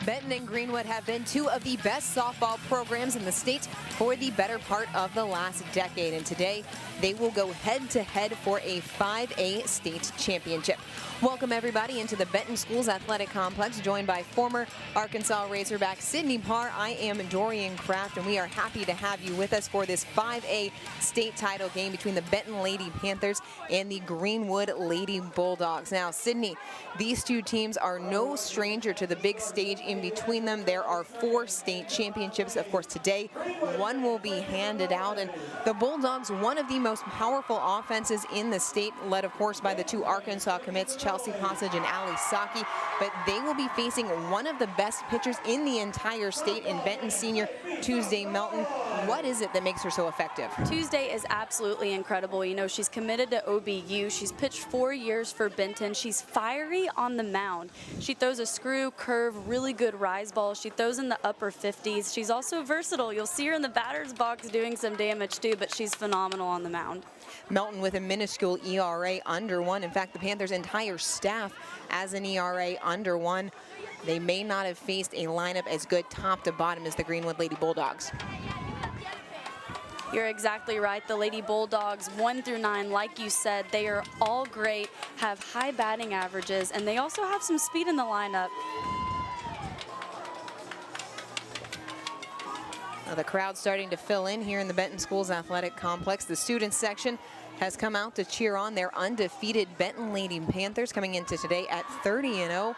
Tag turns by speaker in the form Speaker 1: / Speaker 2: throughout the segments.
Speaker 1: Benton and Greenwood have been two of the best softball programs in the state for the better part of the last decade. And today, they will go head-to-head for a 5A state championship. Welcome, everybody, into the Benton Schools Athletic Complex, joined by former Arkansas Razorback Sydney Parr. I am Dorian Kraft, and we are happy to have you with us for this 5A state title game between the Benton Lady Panthers and the Greenwood Lady Bulldogs. Now, Sydney, these two teams are no stranger to the big stage in between them. There are 4 state championships. Of course, today, one will be handed out. And the Bulldogs, one of the most powerful offenses in the state, led, of course, by the 2 Arkansas commits, Chelsea Passage and Ali Saki. But they will be facing one of the best pitchers in the entire state in Benton senior Tuesday Melton. What is it that makes her so effective?
Speaker 2: Tuesday is absolutely incredible. You know, she's committed to OBU. She's pitched 4 years for Benton. She's fiery on the mound. She throws a screw, curve, really good rise ball. She throws in the upper 50s. She's also versatile. You'll see her in the batter's box doing some damage too, but she's phenomenal on the mound.
Speaker 1: Melton with a minuscule ERA under 1. In fact, the Panthers' entire staff as an ERA under 1. They may not have faced a lineup as good top to bottom as the Greenwood Lady Bulldogs.
Speaker 2: You're exactly right. The Lady Bulldogs, 1 through 9, like you said, they are all great, have high batting averages, and they also have some speed in the lineup.
Speaker 1: Now the crowd's starting to fill in here in the Benton Schools Athletic Complex. The student section has come out to cheer on their undefeated Benton Lady Panthers, coming into today at 30-0.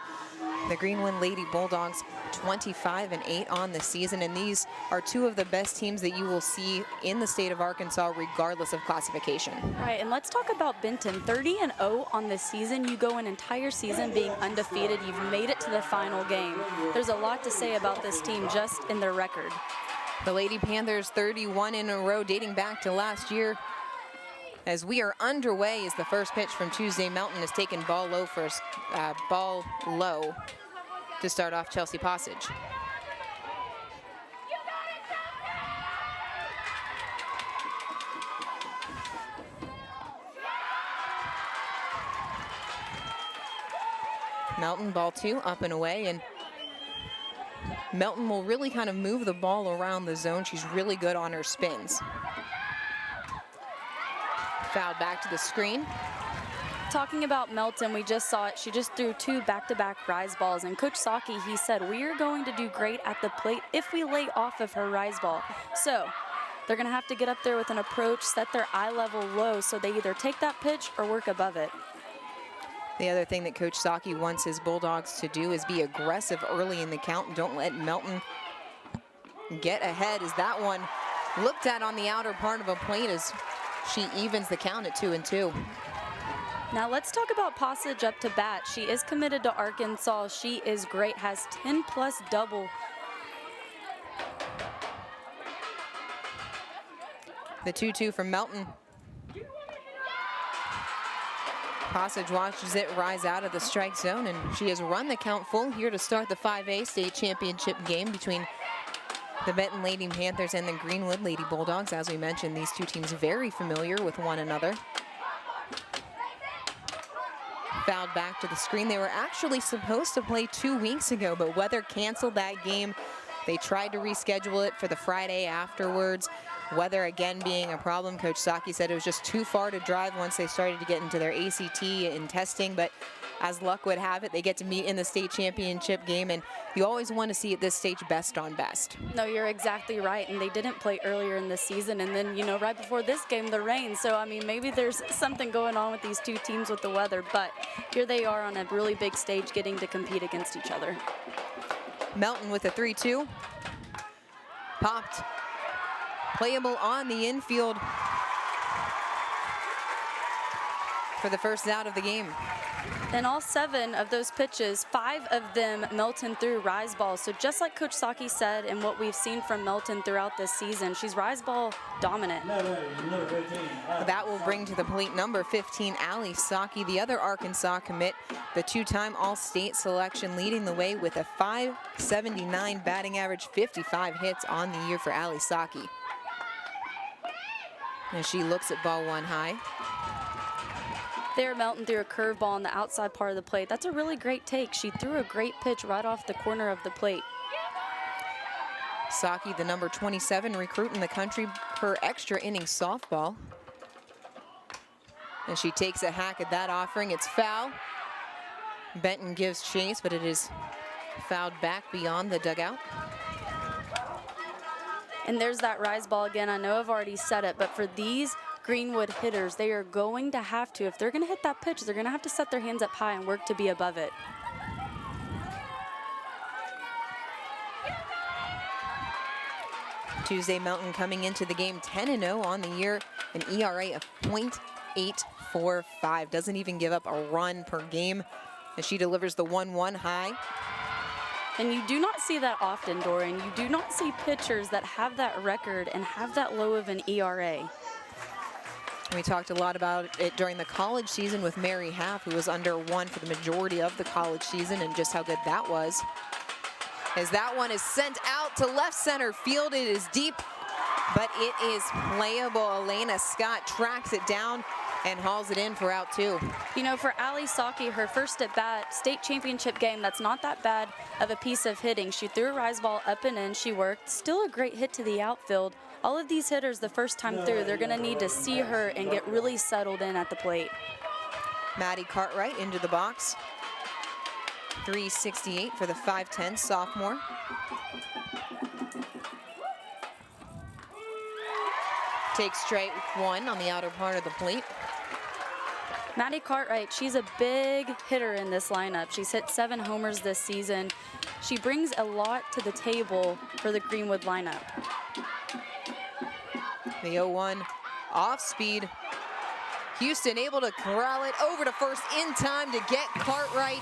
Speaker 1: The Greenwood Lady Bulldogs 25-8 on the season, and these are 2 of the best teams that you will see in the state of Arkansas regardless of classification.
Speaker 2: Right, and let's talk about Benton. 30-0 on the season. You go an entire season being undefeated. You've made it to the final game. There's a lot to say about this team just in their record.
Speaker 1: The Lady Panthers 31 in a row dating back to last year. As we are underway as the first pitch from Tuesday Melton is taken ball low to start off Chelsea Passage. Melton ball 2 up and away, and Melton will really kind of move the ball around the zone. She's really good on her spins. Fouled back to the screen.
Speaker 2: Talking about Melton, we just saw it. She just threw 2 back-to-back rise balls, and Coach Saki, he said, we are going to do great at the plate if we lay off of her rise ball. So they're going to have to get up there with an approach, set their eye level low, so they either take that pitch or work above it.
Speaker 1: The other thing that Coach Saki wants his Bulldogs to do is be aggressive early in the count and don't let Melton get ahead, as that one looked at on the outer part of a plate as she evens the count at 2-2.
Speaker 2: Now let's talk about Passage up to bat. She is committed to Arkansas. She is great, has 10+ double.
Speaker 1: The 2-2 from Melton. Passage watches it rise out of the strike zone, and she has run the count full here to start the 5A state championship game between the Benton Lady Panthers and the Greenwood Lady Bulldogs. As we mentioned, these 2 teams very familiar with one another. Fouled back to the screen. They were actually supposed to play 2 weeks ago, but weather canceled that game. They tried to reschedule it for the Friday afterwards. Weather again being a problem. Coach Saki said it was just too far to drive once they started to get into their ACT and testing, but as luck would have it, they get to meet in the state championship game, and you always want to see at this stage best on best.
Speaker 2: No, you're exactly right, and they didn't play earlier in the season, and then, you know, right before this game, the rain. So, I mean, maybe there's something going on with these 2 teams with the weather, but here they are on a really big stage getting to compete against each other.
Speaker 1: Melton with a 3-2. Popped. Playable on the infield for the first out of the game.
Speaker 2: And all 7 of those pitches, 5 of them Melton threw rise balls. So just like Coach Saki said and what we've seen from Melton throughout this season, she's rise ball dominant.
Speaker 1: That will bring to the plate number 15, Ali Saki, the other Arkansas commit, the 2-time All-State selection, leading the way with a .579 batting average, 55 hits on the year for Ali Saki. As she looks at ball 1 high.
Speaker 2: There, Melton threw a curveball on the outside part of the plate. That's a really great take. She threw a great pitch right off the corner of the plate.
Speaker 1: Saki, the number 27 recruit in the country per extra inning softball. And she takes a hack at that offering. It's foul. Benton gives chase, but it is fouled back beyond the dugout.
Speaker 2: And there's that rise ball again. I know I've already said it, but for these Greenwood hitters, they are going to have to, if they're going to hit that pitch, they're going to have to set their hands up high and work to be above it.
Speaker 1: Tuesday, Melton coming into the game 10-0 on the year, an ERA of .845. Doesn't even give up a run per game as she delivers the 1-1 high.
Speaker 2: And you do not see that often, Dorian. You do not see pitchers that have that record and have that low of an ERA.
Speaker 1: We talked a lot about it during the college season with Mary Half, who was under 1 for the majority of the college season, and just how good that was. As that one is sent out to left center field, it is deep, but it is playable. Elena Scott tracks it down and hauls it in for out 2.
Speaker 2: You know, for Ali Saki, her first at bat, state championship game, that's not that bad of a piece of hitting. She threw a rise ball up and in, she worked. Still a great hit to the outfield. All of these hitters, the first time through, they're gonna need to see her and get really settled in at the plate.
Speaker 1: Maddie Cartwright into the box. 368 for the 5'10 sophomore. Takes straight 1 on the outer part of the plate.
Speaker 2: Maddie Cartwright, she's a big hitter in this lineup. She's hit 7 homers this season. She brings a lot to the table for the Greenwood lineup.
Speaker 1: The 0-1 off speed. Houston able to corral it over to first in time to get Cartwright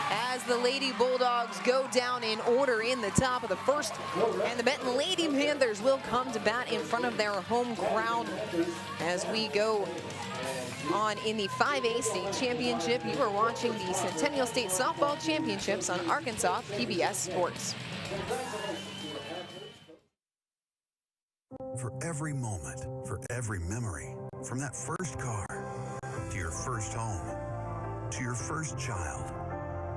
Speaker 1: as the Lady Bulldogs go down in order in the top of the first. And the Benton Lady Panthers will come to bat in front of their home crowd as we go on in the 5A state championship. You are watching the Centennial State Softball Championships on Arkansas PBS Sports.
Speaker 3: For every moment, for every memory, from that first car, to your first home, to your first child,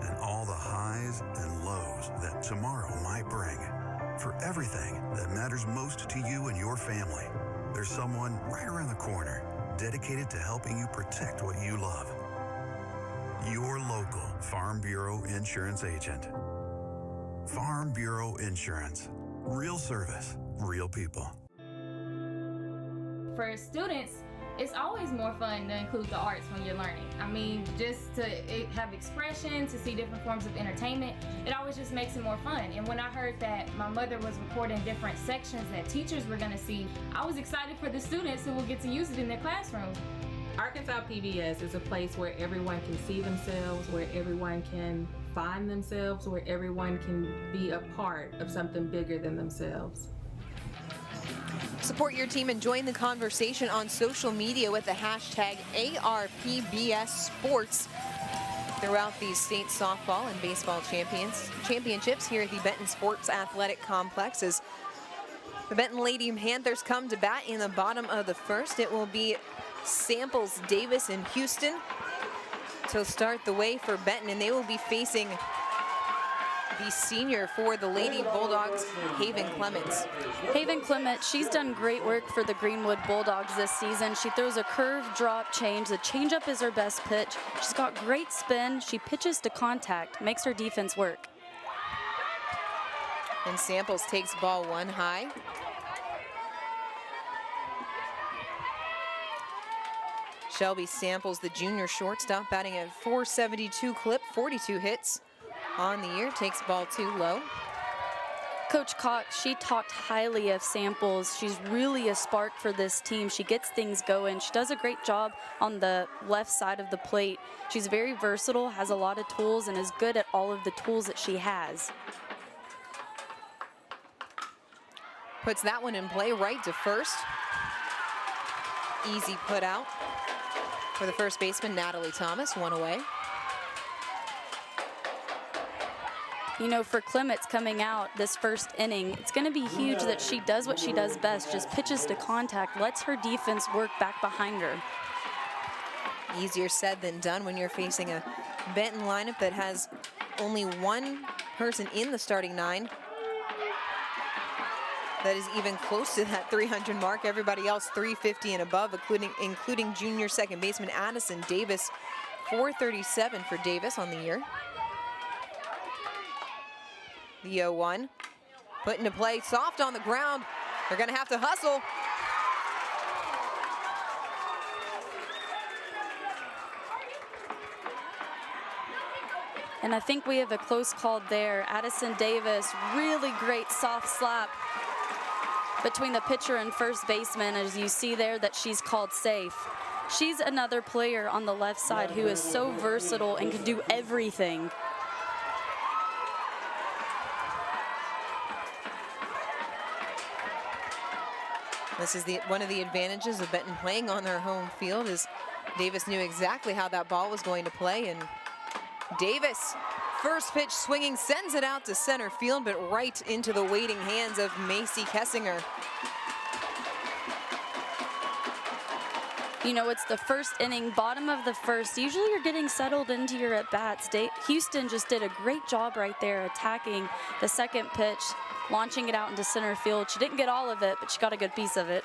Speaker 3: and all the highs and lows that tomorrow might bring. For everything that matters most to you and your family, there's someone right around the corner dedicated to helping you protect what you love. Your local Farm Bureau Insurance agent. Farm Bureau Insurance. Real service, real people.
Speaker 4: For students, it's always more fun to include the arts when you're learning. I mean, just to have expression, to see different forms of entertainment, it always just makes it more fun. And when I heard that my mother was recording different sections that teachers were gonna see, I was excited for the students who will get to use it in their classroom.
Speaker 5: Arkansas PBS is a place where everyone can see themselves, where everyone can find themselves, where everyone can be a part of something bigger than themselves.
Speaker 1: Support your team and join the conversation on social media with the hashtag ARPBSSports throughout these state softball and baseball championships here at the Benton Sports Athletic Complex. As the Benton Lady Panthers come to bat in the bottom of the first, it will be Samples, Davis, and Houston to start the way for Benton, and they will be facing the senior for the Lady Bulldogs, Haven Clements.
Speaker 2: Haven Clements, she's done great work for the Greenwood Bulldogs this season. She throws a curve, drop, change. The changeup is her best pitch. She's got great spin. She pitches to contact, makes her defense work.
Speaker 1: And Samples takes ball 1 high. Shelby Samples, the junior shortstop, batting at .472 clip, 42 hits on the year, takes ball 2 low.
Speaker 2: Coach Cox, she talked highly of Samples. She's really a spark for this team. She gets things going. She does a great job on the left side of the plate. She's very versatile, has a lot of tools, and is good at all of the tools that she has.
Speaker 1: Puts that one in play right to first. Easy put out for the first baseman, Natalie Thomas, 1 away.
Speaker 2: You know, for Clements coming out this first inning, it's going to be huge that she does what she does best, just pitches to contact, lets her defense work back behind her.
Speaker 1: Easier said than done when you're facing a Benton lineup that has only one person in the starting 9 that is even close to that 300 mark. Everybody else 350 and above, including junior second baseman Addison Davis. 437 for Davis on the year. The 0-1 put into play, soft on the ground. They're gonna have to hustle.
Speaker 2: And I think we have a close call there. Addison Davis, really great soft slap between the pitcher and first baseman, as you see there that she's called safe. She's another player on the left side who is so versatile and can do everything.
Speaker 1: This is one of the advantages of Benton playing on their home field, is Davis knew exactly how that ball was going to play, and Davis, first pitch swinging, sends it out to center field, but right into the waiting hands of Macy Kessinger.
Speaker 2: You know, it's the first inning, bottom of the first. Usually you're getting settled into your at-bats. Houston just did a great job right there attacking the second pitch, launching it out into center field. She didn't get all of it, but she got a good piece of it.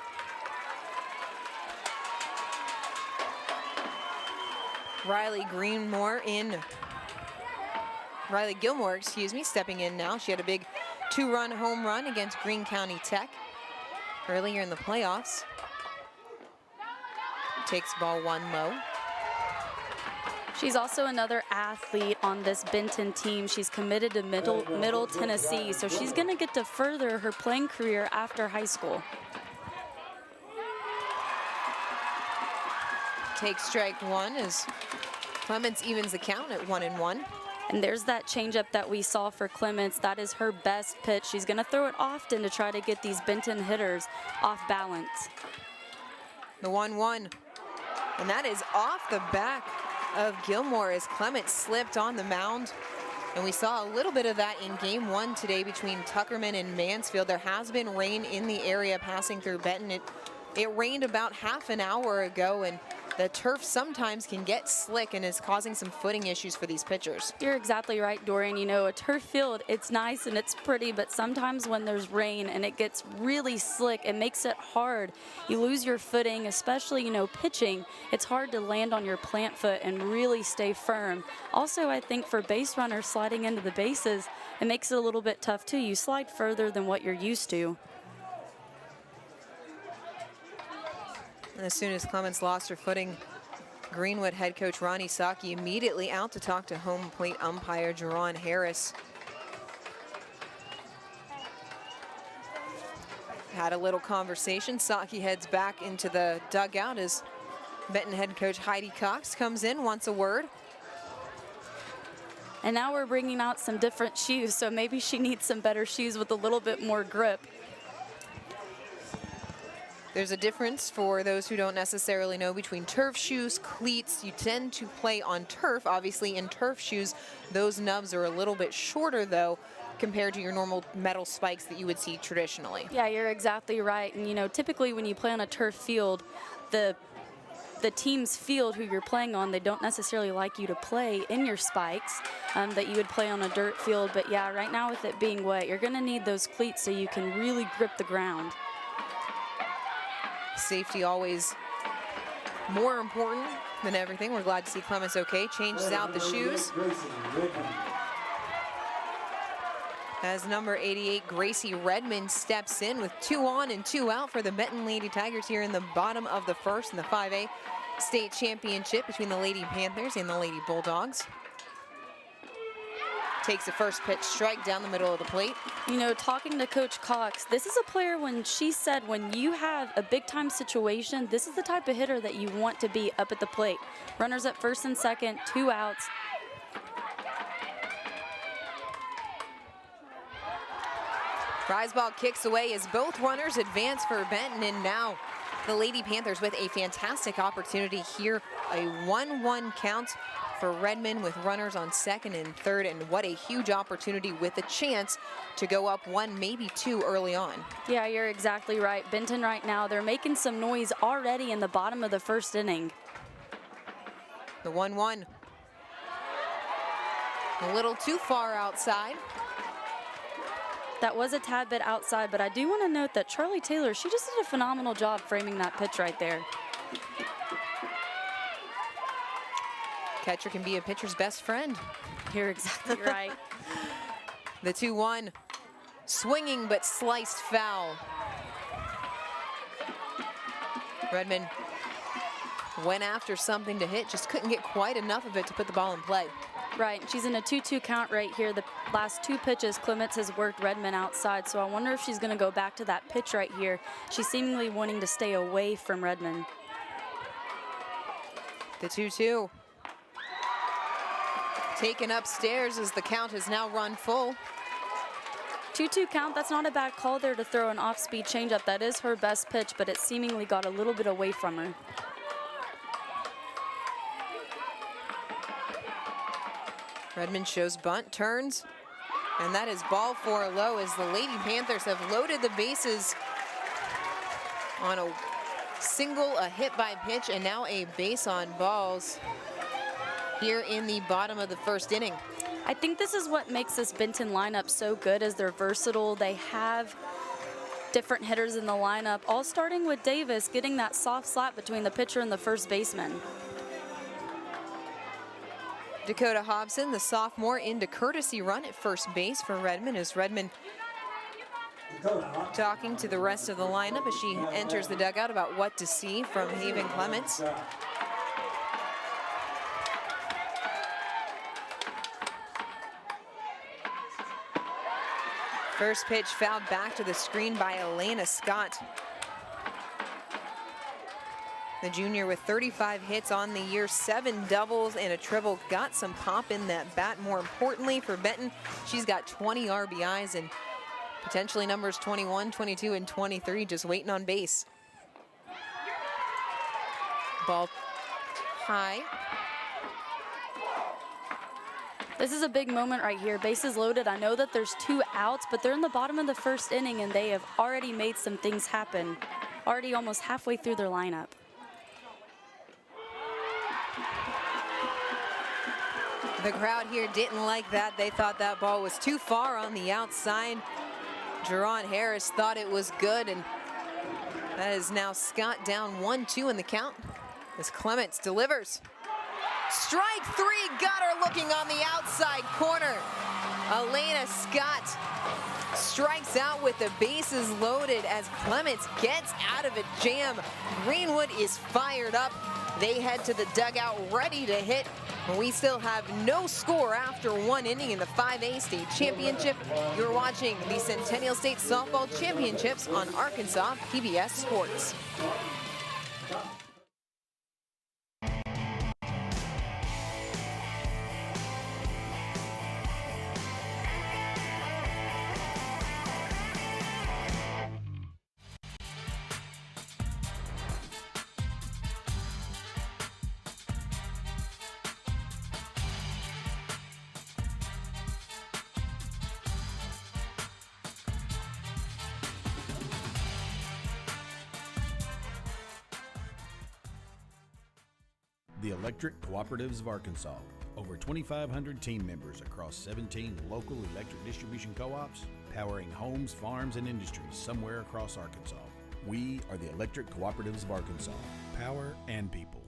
Speaker 1: Riley Gilmore, excuse me, stepping in now. She had a big 2-run home run against Greene County Tech earlier in the playoffs. Takes ball 1 low.
Speaker 2: She's also another athlete on this Benton team. She's committed to Middle Tennessee, so she's gonna get to further her playing career after high school.
Speaker 1: Takes strike 1 as Clements evens the count at 1-1.
Speaker 2: And there's that changeup that we saw for Clements. That is her best pitch. She's gonna throw it often to try to get these Benton hitters off balance.
Speaker 1: The 1-1, and that is off the back of Gilmore as Clements slipped on the mound. And we saw a little bit of that in game 1 today between Tuckerman and Mansfield. There has been rain in the area passing through Benton. It rained about half an hour ago, and the turf sometimes can get slick and is causing some footing issues for these pitchers.
Speaker 2: You're exactly right, Dorian. You know, a turf field, it's nice and it's pretty, but sometimes when there's rain and it gets really slick, it makes it hard. You lose your footing, especially, you know, pitching. It's hard to land on your plant foot and really stay firm. Also, I think for base runners sliding into the bases, it makes it a little bit tough too. You slide further than what you're used to.
Speaker 1: And as soon as Clements lost her footing, Greenwood head coach Ronnie Saki immediately out to talk to home plate umpire Jerron Harris. Had a little conversation. Saki heads back into the dugout as Benton head coach Heidi Cox comes in, wants a word.
Speaker 2: And now we're bringing out some different shoes, so maybe she needs some better shoes with a little bit more grip.
Speaker 1: There's a difference for those who don't necessarily know between turf shoes, cleats. You tend to play on turf. Obviously in turf shoes, those nubs are a little bit shorter though, compared to your normal metal spikes that you would see traditionally.
Speaker 2: Yeah, you're exactly right. And you know, typically when you play on a turf field, the team's field who you're playing on, they don't necessarily like you to play in your spikes that you would play on a dirt field. But yeah, right now with it being wet, you're gonna need those cleats so you can really grip the ground.
Speaker 1: Safety always more important than everything. We're glad to see Clements okay. Changes out the shoes. As number 88, Gracie Redmond steps in with 2 on and 2 out for the Benton Lady Tigers here in the bottom of the first in the 5A state championship between the Lady Panthers and the Lady Bulldogs. Takes a first pitch strike down the middle of the plate.
Speaker 2: You know, talking to Coach Cox, this is a player when she said when you have a big time situation, this is the type of hitter that you want to be up at the plate. Runners at first and second, 2 outs.
Speaker 1: Rise ball kicks away as both runners advance for Benton, and now the Lady Panthers with a fantastic opportunity here. A 1-1 count for Redmond with runners on second and third, and what a huge opportunity with a chance to go up 1, maybe 2 early on.
Speaker 2: Yeah, you're exactly right. Benton right now, they're making some noise already in the bottom of the first inning.
Speaker 1: The 1-1. A little too far outside.
Speaker 2: That was a tad bit outside, but I do want to note that Charlie Taylor, she just did a phenomenal job framing that pitch right there.
Speaker 1: Catcher can be a pitcher's best friend.
Speaker 2: You're exactly right.
Speaker 1: The 2-1. Swinging but sliced foul. Redmond went after something to hit, just couldn't get quite enough of it to put the ball in play.
Speaker 2: Right, she's in a 2-2 count right here. The last 2 pitches, Clements has worked Redmond outside, so I wonder if she's going to go back to that pitch right here. She's seemingly wanting to stay away from Redmond.
Speaker 1: The 2-2. Taken upstairs as the count has now run full.
Speaker 2: 2-2 count, that's not a bad call there to throw an off-speed changeup. That is her best pitch, but it seemingly got a little bit away from her.
Speaker 1: Redmond shows bunt, turns, and that is ball 4 low as the Lady Panthers have loaded the bases on a single, a hit by pitch, and now a base on balls here in the bottom of the first inning.
Speaker 2: I think this is what makes this Benton lineup so good, as they're versatile. They have different hitters in the lineup, all starting with Davis getting that soft slap between the pitcher and the first baseman.
Speaker 1: Dakota Hobson, the sophomore, into courtesy run at first base for Redmond, as Redmond talking to the rest of the lineup as she enters the dugout about what to see from Haven Clements. First pitch fouled back to the screen by Elena Scott. The junior with 35 hits on the year, 7 doubles and a triple, got some pop in that bat. More importantly for Benton, she's got 20 RBIs and potentially numbers 21, 22, and 23 just waiting on base. Ball high.
Speaker 2: This is a big moment right here. Bases loaded. I know that there's 2 outs, but they're in the bottom of the first inning and they have already made some things happen. Already almost halfway through their lineup.
Speaker 1: The crowd here didn't like that. They thought that ball was too far on the outside. Jerron Harris thought it was good, and that is now Scott down 1-2 in the count as Clements delivers. Strike 3, got her looking on the outside corner. Elena Scott strikes out with the bases loaded as Clements gets out of a jam. Greenwood is fired up. They head to the dugout ready to hit. We still have no score after 1 inning in the 5A state championship. You're watching the Centennial State Softball Championships on Arkansas PBS Sports.
Speaker 6: The Electric Cooperatives of Arkansas. Over 2,500 team members across 17 local electric distribution co-ops, powering homes, farms, and industries somewhere across Arkansas. We are the Electric Cooperatives of Arkansas. Power and people.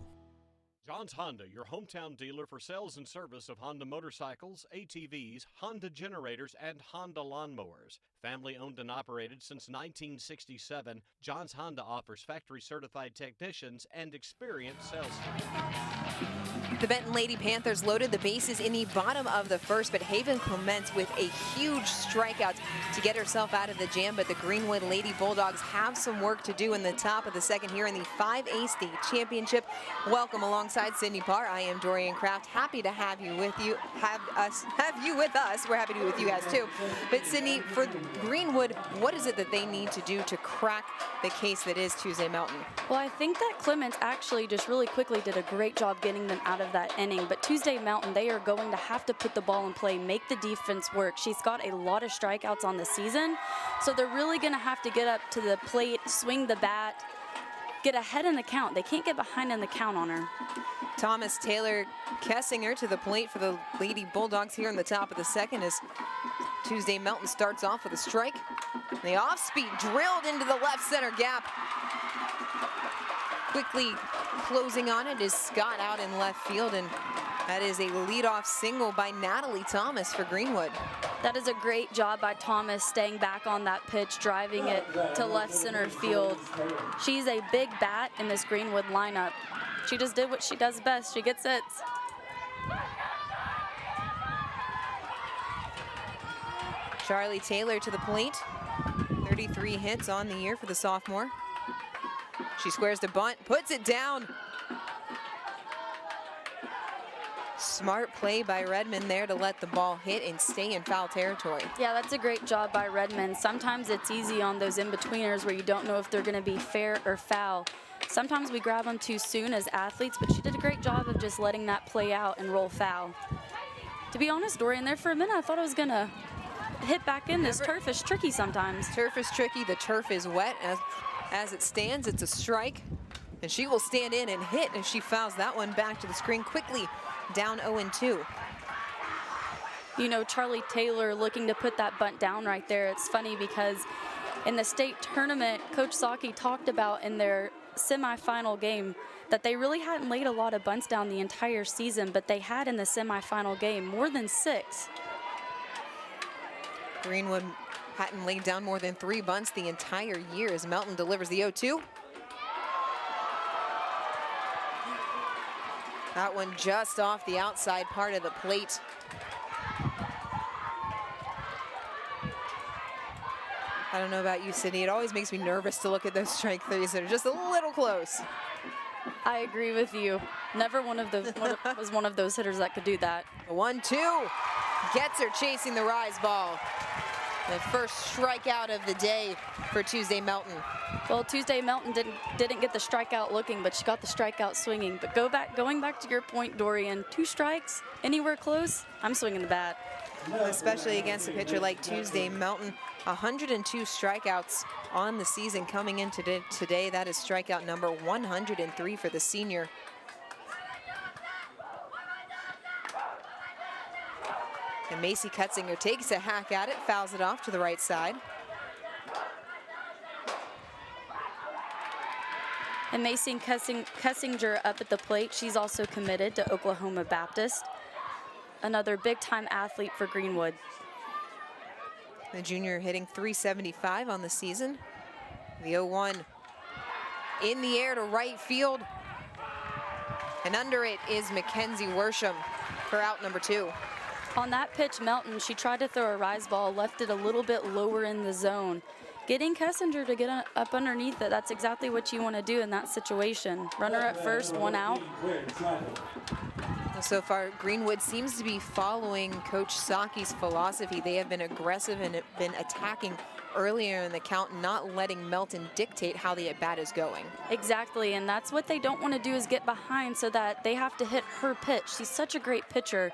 Speaker 7: John's Honda, your hometown dealer for sales and service of Honda motorcycles, ATVs, Honda generators, and Honda lawnmowers. Family owned and operated since 1967, John's Honda offers factory certified technicians and experienced sales staff.
Speaker 1: The Benton Lady Panthers loaded the bases in the bottom of the first, but Haven Clements with a huge strikeout to get herself out of the jam. But the Greenwood Lady Bulldogs have some work to do in the top of the second here in the 5A state championship. Welcome alongside Sydney Parr. I am Dorian Kraft. Happy to have you with us. We're happy to be with you guys too. But Sydney, for Greenwood, what is it that they need to do to crack the case that is Tuesday Mountain?
Speaker 2: Well, I think that Clements actually just really quickly did a great job getting them out of that inning. But Tuesday Mountain, they are going to have to put the ball in play, make the defense work. She's got a lot of strikeouts on the season, so they're really going to have to get up to the plate, swing the bat, get ahead in the count. They can't get behind in the count on her.
Speaker 1: Thomas Taylor Kessinger to the plate for the Lady Bulldogs here in the top of the second as Tuesday Melton starts off with a strike. The off-speed drilled into the left center gap. Quickly closing on it is Scott out in left field, and that is a leadoff single by Natalie Thomas for Greenwood.
Speaker 2: That is a great job by Thomas, staying back on that pitch, driving it to left center field. She's a big bat in this Greenwood lineup. She just did what she does best. She gets hits.
Speaker 1: Charlie Taylor to the plate. 33 hits on the year for the sophomore. She squares to bunt, puts it down. Smart play by Redmond there to let the ball hit and stay in foul territory.
Speaker 2: Yeah, that's a great job by Redmond. Sometimes it's easy on those in-betweeners where you don't know if they're going to be fair or foul. Sometimes we grab them too soon as athletes, but she did a great job of just letting that play out and roll foul. To be honest, Dorian, there for a minute I thought I was going to hit back in. This turf is tricky sometimes.
Speaker 1: Turf is tricky. The turf is wet. As it stands, it's a strike. And she will stand in and hit, and she fouls that one back to the screen quickly, down 0-2.
Speaker 2: You know, Charlie Taylor looking to put that bunt down right there. It's funny because in the state tournament, Coach Saki talked about in their semifinal game that they really hadn't laid a lot of bunts down the entire season, but they had in the semifinal game more than 6.
Speaker 1: Greenwood hadn't laid down more than 3 bunts the entire year as Melton delivers the 0-2. That one just off the outside part of the plate. I don't know about you, Sydney. It always makes me nervous to look at those strike threes that are just a little close.
Speaker 2: I agree with you. Never was one of those hitters that could do that.
Speaker 1: The 1-2 gets her chasing the rise ball. The first strikeout of the day for Tuesday Melton.
Speaker 2: Well, Tuesday Melton didn't get the strikeout looking, but she got the strikeout swinging. But going back to your point, Dorian, 2 strikes, anywhere close, I'm swinging the bat.
Speaker 1: Especially against a pitcher like Tuesday Melton. 102 strikeouts on the season coming in today. That is strikeout number 103 for the senior. And Macy Kutzinger takes a hack at it, fouls it off to the right side.
Speaker 2: And Macy Kessinger up at the plate. She's also committed to Oklahoma Baptist. Another big-time athlete for Greenwood.
Speaker 1: The junior hitting .375 on the season. The 0-1 in the air to right field. And under it is Mackenzie Worsham for out number 2.
Speaker 2: On that pitch, Melton, she tried to throw a rise ball, left it a little bit lower in the zone. Getting Kessinger to get up underneath it, that's exactly what you want to do in that situation. Runner at first, 1 out.
Speaker 1: So far, Greenwood seems to be following Coach Saki's philosophy. They have been aggressive and been attacking earlier in the count, not letting Melton dictate how the at-bat is going.
Speaker 2: Exactly, and that's what they don't want to do is get behind so that they have to hit her pitch. She's such a great pitcher,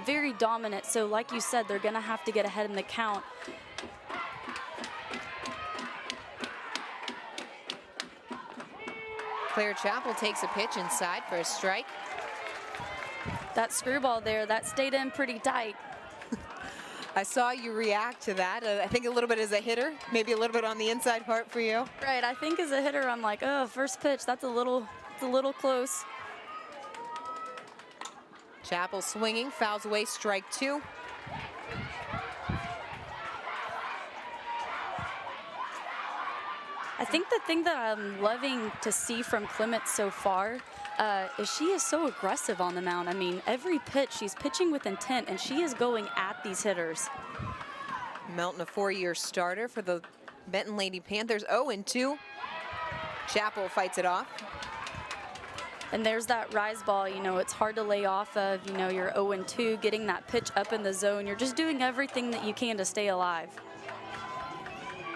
Speaker 2: very dominant, so like you said, they're going to have to get ahead in the count.
Speaker 1: Claire Chappell takes a pitch inside for a strike.
Speaker 2: That screwball there, that stayed in pretty tight.
Speaker 1: I saw you react to that. I think a little bit as a hitter, maybe a little bit on the inside part for you.
Speaker 2: Right, I think as a hitter, I'm like, oh, first pitch, that's a little close.
Speaker 1: Chappell swinging, fouls away, strike 2.
Speaker 2: I think the thing that I'm loving to see from Clement so far is she is so aggressive on the mound. I mean, every pitch, she's pitching with intent, and she is going at these hitters.
Speaker 1: Melton, a 4-year starter for the Benton Lady Panthers, 0-2. Chappell fights it off.
Speaker 2: And there's that rise ball, you know, it's hard to lay off of, you know, you're 0-2, getting that pitch up in the zone. You're just doing everything that you can to stay alive.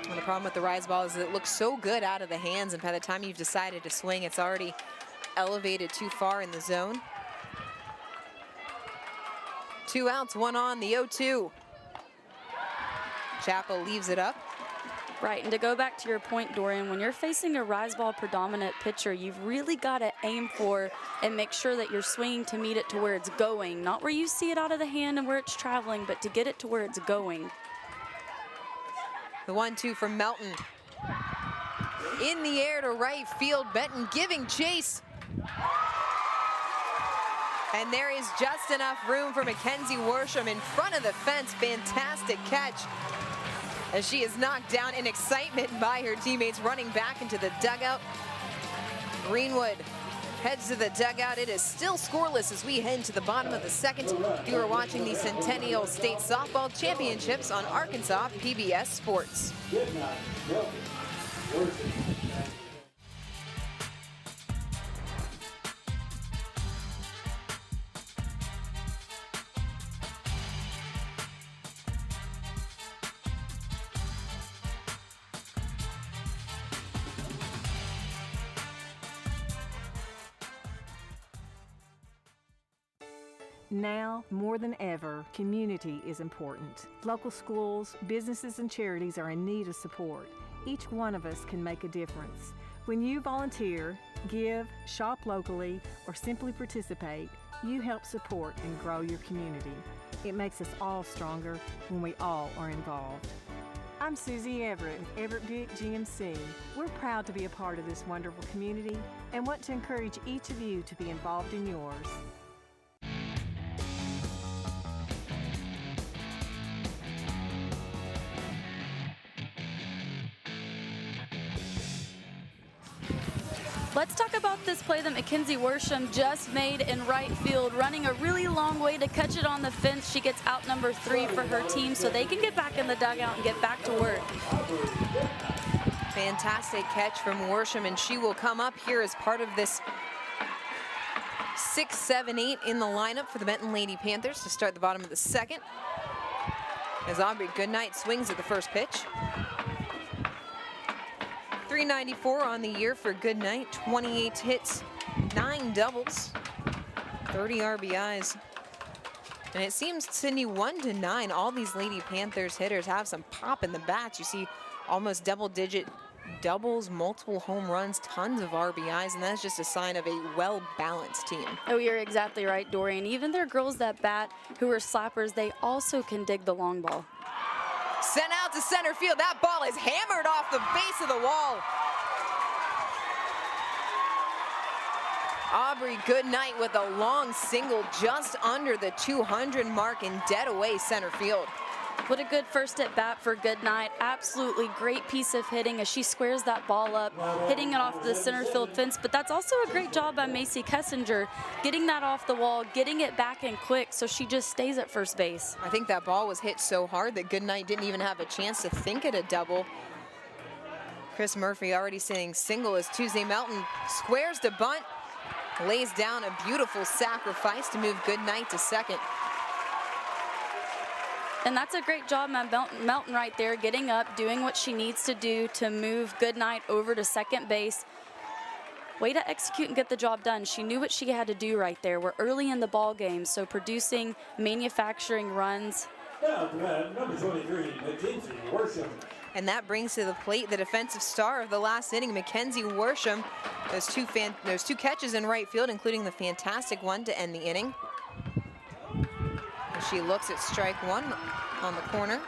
Speaker 1: Well, the problem with the rise ball is it looks so good out of the hands, and by the time you've decided to swing, it's already elevated too far in the zone. 2 outs, 1 on, the 0-2. Chappell leaves it up.
Speaker 2: Right, and to go back to your point, Dorian, when you're facing a rise ball predominant pitcher, you've really got to aim for and make sure that you're swinging to meet it to where it's going, not where you see it out of the hand and where it's traveling, but to get it to where it's going.
Speaker 1: The 1-2 from Melton. In the air to right field, Benton giving chase. And there is just enough room for Mackenzie Worsham in front of the fence. Fantastic catch, as she is knocked down in excitement by her teammates running back into the dugout. Greenwood heads to the dugout. It is still scoreless as we head to the bottom of the second. You are watching the Centennial State Softball Championships on Arkansas PBS Sports.
Speaker 8: Now, more than ever, community is important. Local schools, businesses, and charities are in need of support. Each one of us can make a difference. When you volunteer, give, shop locally, or simply participate, you help support and grow your community. It makes us all stronger when we all are involved. I'm Susie Everett with Everett Buick GMC. We're proud to be a part of this wonderful community and want to encourage each of you to be involved in yours.
Speaker 2: Let's talk about this play that Mackenzie Worsham just made in right field, running a really long way to catch it on the fence. She gets out number 3 for her team so they can get back in the dugout and get back to work.
Speaker 1: Fantastic catch from Worsham, and she will come up here as part of this 6, 7, 8 in the lineup for the Benton Lady Panthers to start the bottom of the second. As Aubrey Goodnight swings at the first pitch. 394 on the year for Goodnight, 28 hits, 9 doubles, 30 RBIs. And it seems, Sydney, 1-9, all these Lady Panthers hitters have some pop in the bats. You see almost double-digit doubles, multiple home runs, tons of RBIs, and that's just a sign of a well-balanced team.
Speaker 2: Oh, you're exactly right, Dorian. Even their girls that bat who are slappers, they also can dig the long ball.
Speaker 1: Sent out to center field. That ball is hammered off the base of the wall. Aubrey Goodnight with a long single just under the 200 mark in dead away center field.
Speaker 2: What a good first at bat for Goodnight. Absolutely great piece of hitting as she squares that ball up, hitting it off the center field fence. But that's also a great job by Macy Kessinger, getting that off the wall, getting it back in quick so she just stays at first base.
Speaker 1: I think that ball was hit so hard that Goodnight didn't even have a chance to think it a double. Chris Murphy already saying single as Tuesday Melton squares to bunt, lays down a beautiful sacrifice to move Goodnight to second.
Speaker 2: And that's a great job by Melton right there, getting up, doing what she needs to do to move Goodnight over to second base. Way to execute and get the job done. She knew what she had to do right there. We're early in the ball game, so producing, manufacturing runs.
Speaker 9: Now, number 23, Mackenzie Worsham.
Speaker 1: And that brings to the plate the defensive star of the last inning, Mackenzie Worsham. Those two catches in right field, including the fantastic one to end the inning. She looks at strike one on the corner.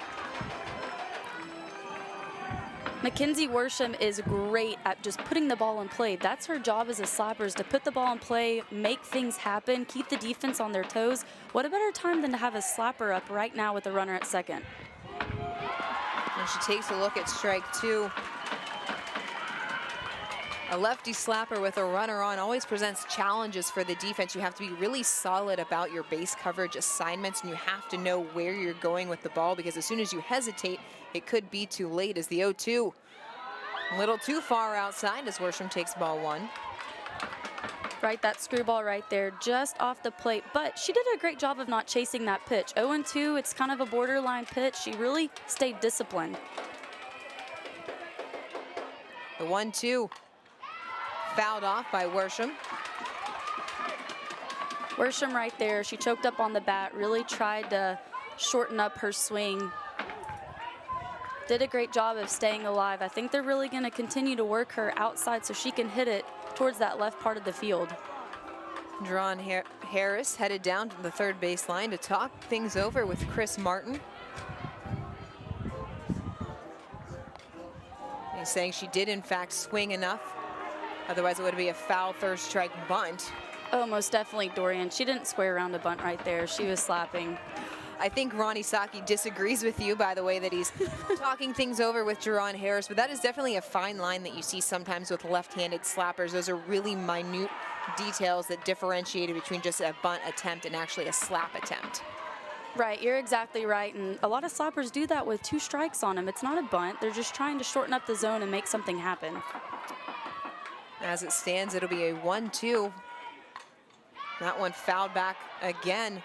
Speaker 2: Mackenzie Worsham is great at just putting the ball in play. That's her job as a slapper, is to put the ball in play, make things happen, keep the defense on their toes. What a better time than to have a slapper up right now with a runner at second.
Speaker 1: And she takes a look at strike 2. A lefty slapper with a runner on always presents challenges for the defense. You have to be really solid about your base coverage assignments, and you have to know where you're going with the ball, because as soon as you hesitate, it could be too late. As the 0-2, a little too far outside as Worsham takes ball 1.
Speaker 2: Right, that screwball right there, just off the plate. But she did a great job of not chasing that pitch. 0-2, it's kind of a borderline pitch. She really stayed disciplined.
Speaker 1: The 1-2. Fouled off by Worsham.
Speaker 2: Worsham right there, she choked up on the bat, really tried to shorten up her swing. did a great job of staying alive. I think they're really going to continue to work her outside so she can hit it towards that left part of the field.
Speaker 1: Drawn Harris headed down to the third baseline to talk things over with Chris Martin. He's saying she did in fact swing enough, otherwise it would be a foul third strike bunt.
Speaker 2: Oh, most definitely, Dorian. She didn't square around a bunt right there. She was slapping.
Speaker 1: I think Ronnie Saki disagrees with you by the way that he's talking things over with Jerron Harris, but that is definitely a fine line that you see sometimes with left-handed slappers. Those are really minute details that differentiate between just a bunt attempt and actually a slap attempt.
Speaker 2: Right, you're exactly right, and a lot of slappers do that with 2 strikes on them. It's not a bunt. They're just trying to shorten up the zone and make something happen.
Speaker 1: As it stands, it'll be a 1-2. That one fouled back again.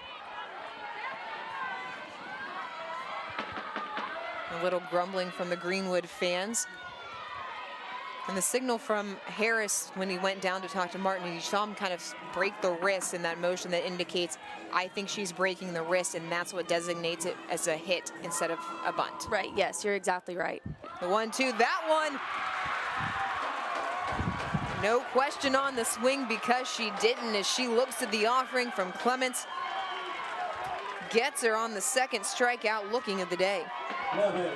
Speaker 1: A little grumbling from the Greenwood fans. And the signal from Harris when he went down to talk to Martin, you saw him kind of break the wrist in that motion that indicates, I think she's breaking the wrist, and that's what designates it as a hit instead of a bunt.
Speaker 2: Right, yes, you're exactly right.
Speaker 1: The 1-2, that one. No question on the swing because she didn't, as she looks at the offering from Clements. Gets her on the second strikeout, looking at the day.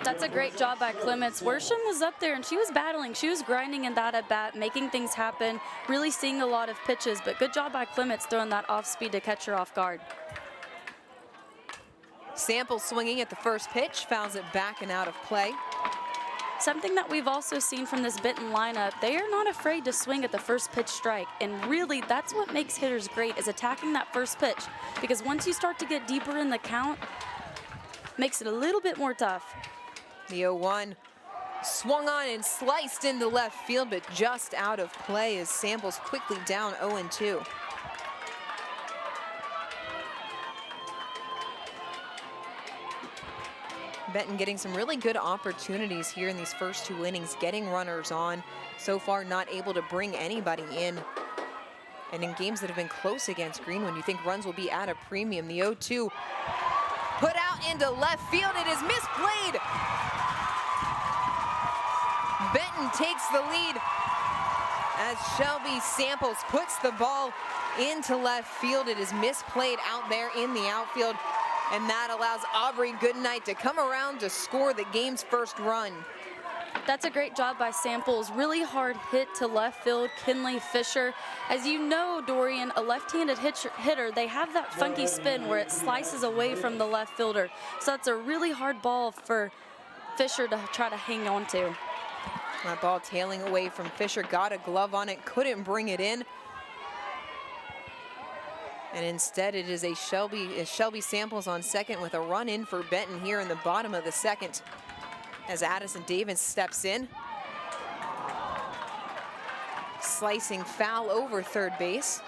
Speaker 2: That's a great job by Clements. Worsham was up there and she was battling. She was grinding in that at bat, making things happen, really seeing a lot of pitches, but good job by Clements throwing that off speed to catch her off guard.
Speaker 1: Sample swinging at the first pitch, fouls it back and out of play.
Speaker 2: Something that we've also seen from this Benton lineup, they are not afraid to swing at the first pitch strike. And really, that's what makes hitters great, is attacking that first pitch. Because once you start to get deeper in the count, makes it a little bit more tough.
Speaker 1: The 0-1 swung on and sliced into left field, but just out of play as Samples quickly down 0-2. Benton getting some really good opportunities here in these first 2 innings, getting runners on. So far not able to bring anybody in. And in games that have been close against Greenwood, you think runs will be at a premium. The 0-2 put out into left field. It is misplayed. Benton takes the lead as Shelby Samples puts the ball into left field. It is misplayed out there in the outfield. And that allows Aubrey Goodnight to come around to score the game's first run.
Speaker 2: That's a great job by Samples. Really hard hit to left field, Kinley Fisher. As you know, Dorian, a left-handed hitter, they have that funky spin where it slices away from the left fielder. So that's a really hard ball for Fisher to try to hang on to.
Speaker 1: That ball tailing away from Fisher, got a glove on it, couldn't bring it in. And instead it is a Shelby Samples on second with a run in for Benton here in the bottom of the second as Addison Davis steps in. Slicing foul over third base.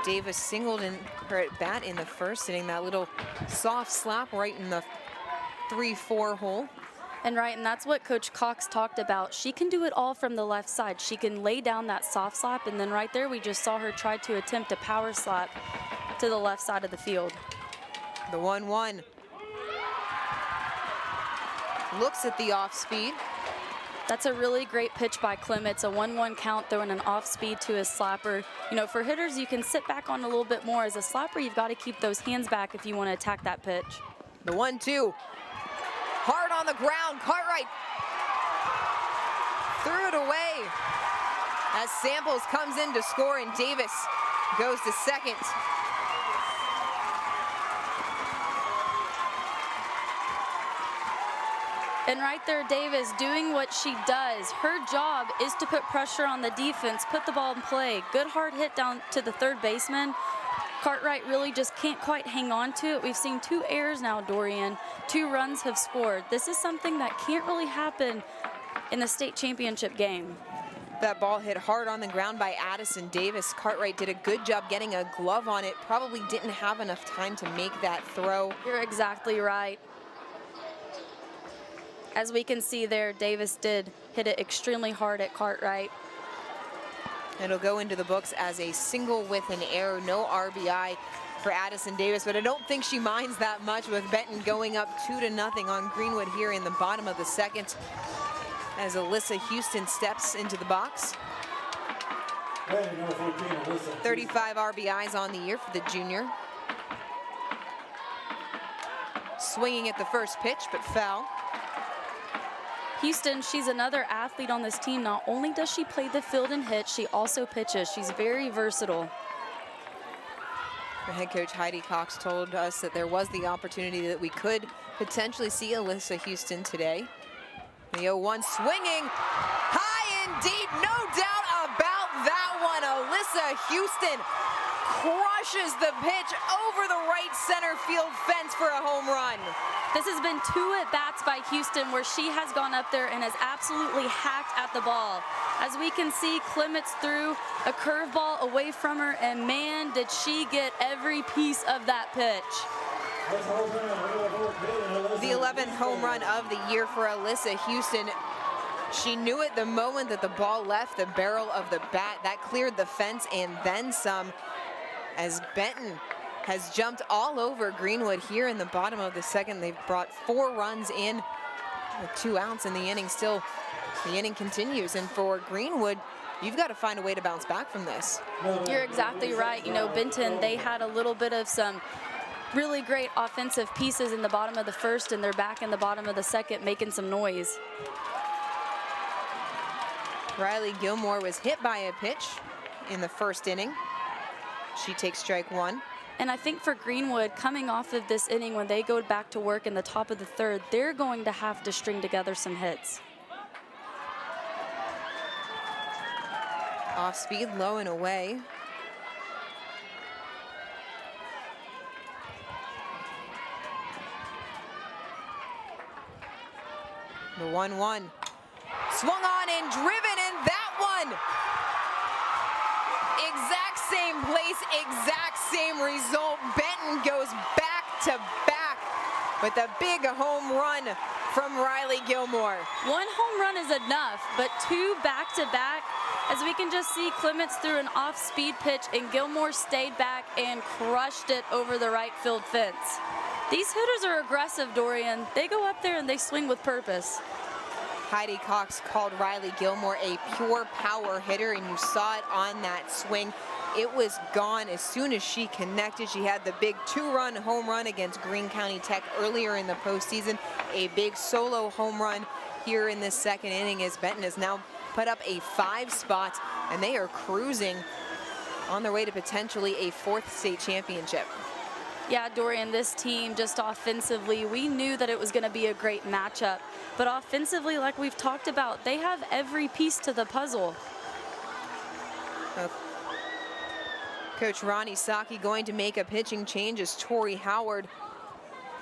Speaker 1: Davis singled in her at bat in the first, hitting that little soft slap right in the 3-4 hole.
Speaker 2: And that's what Coach Cox talked about. She can do it all from the left side. She can lay down that soft slap, and then right there we just saw her try to attempt a power slap to the left side of the field.
Speaker 1: The 1-1. Looks at the off speed.
Speaker 2: That's a really great pitch by Clements, a 1-1 count, throwing an off speed to his slapper. You know, for hitters, you can sit back on a little bit more. As a slapper, you've got to keep those hands back if you want to attack that pitch.
Speaker 1: The 1-2. Hard on the ground, Cartwright threw it away as Samples comes in to score and Davis goes to second.
Speaker 2: And right there, Davis doing what she does. Her job is to put pressure on the defense, put the ball in play. Good hard hit down to the third baseman. Cartwright really just can't quite hang on to it. We've seen 2 errors now, Dorian. 2 runs have scored. This is something that can't really happen in the state championship game.
Speaker 1: That ball hit hard on the ground by Addison Davis. Cartwright did a good job getting a glove on it. Probably didn't have enough time to make that throw.
Speaker 2: You're exactly right. As we can see there, Davis did hit it extremely hard at Cartwright.
Speaker 1: It'll go into the books as a single with an error, no RBI. for Addison Davis, but I don't think she minds that much with Benton going up 2-0 on Greenwood here in the bottom of the second as Alyssa Houston steps into the box. 35 RBIs on the year for the junior. Swinging at the first pitch, but foul.
Speaker 2: Houston, she's another athlete on this team. Not only does she play the field and hit, she also pitches. She's very versatile.
Speaker 1: The head coach Heidi Cox told us that there was the opportunity that we could potentially see Alyssa Houston today. The 0-1 swinging high indeed, no doubt about that one. Alyssa Houston crushes the pitch over the right center field fence for a home run.
Speaker 2: This has been 2 at-bats by Houston where she has gone up there and has absolutely hacked at the ball. As we can see, Clements threw a curveball away from her, and man, did she get every piece of that pitch.
Speaker 1: The 11th home run of the year for Alyssa Houston. She knew it the moment that the ball left the barrel of the bat. That cleared the fence and then some, as Benton has jumped all over Greenwood here in the bottom of the second. They've brought 4 runs in with 2 outs in the inning. Still, the inning continues, and for Greenwood, you've got to find a way to bounce back from this.
Speaker 2: You're exactly right. You know, Benton, they had a little bit of some really great offensive pieces in the bottom of the first, and they're back in the bottom of the second making some noise.
Speaker 1: Riley Gilmore was hit by a pitch in the first inning. She takes strike 1.
Speaker 2: And I think for Greenwood, coming off of this inning, when they go back to work in the top of the third, they're going to have to string together some hits.
Speaker 1: Off speed, low and away. The 1-1. Swung on and driven, and that one! Exact same place, exact same result. Benton goes back to back with a big home run from Riley Gilmore.
Speaker 2: 1 home run is enough, but 2 back-to-back. As we can just see, Clements threw an off-speed pitch, and Gilmore stayed back and crushed it over the right field fence. These hitters are aggressive, Dorian. They go up there and they swing with purpose.
Speaker 1: Heidi Cox called Riley Gilmore a pure power hitter, and you saw it on that swing. It was gone as soon as she connected. She had the big 2-run home run against Greene County Tech earlier in the postseason. A big solo home run here in this second inning as Benton has now put up a 5 spot, and they are cruising on their way to potentially a 4th state championship.
Speaker 2: Yeah, Dorian, this team just offensively, we knew that it was going to be a great matchup. But offensively, like we've talked about, they have every piece to the puzzle.
Speaker 1: Coach Ronnie Saki going to make a pitching change as Tori Howard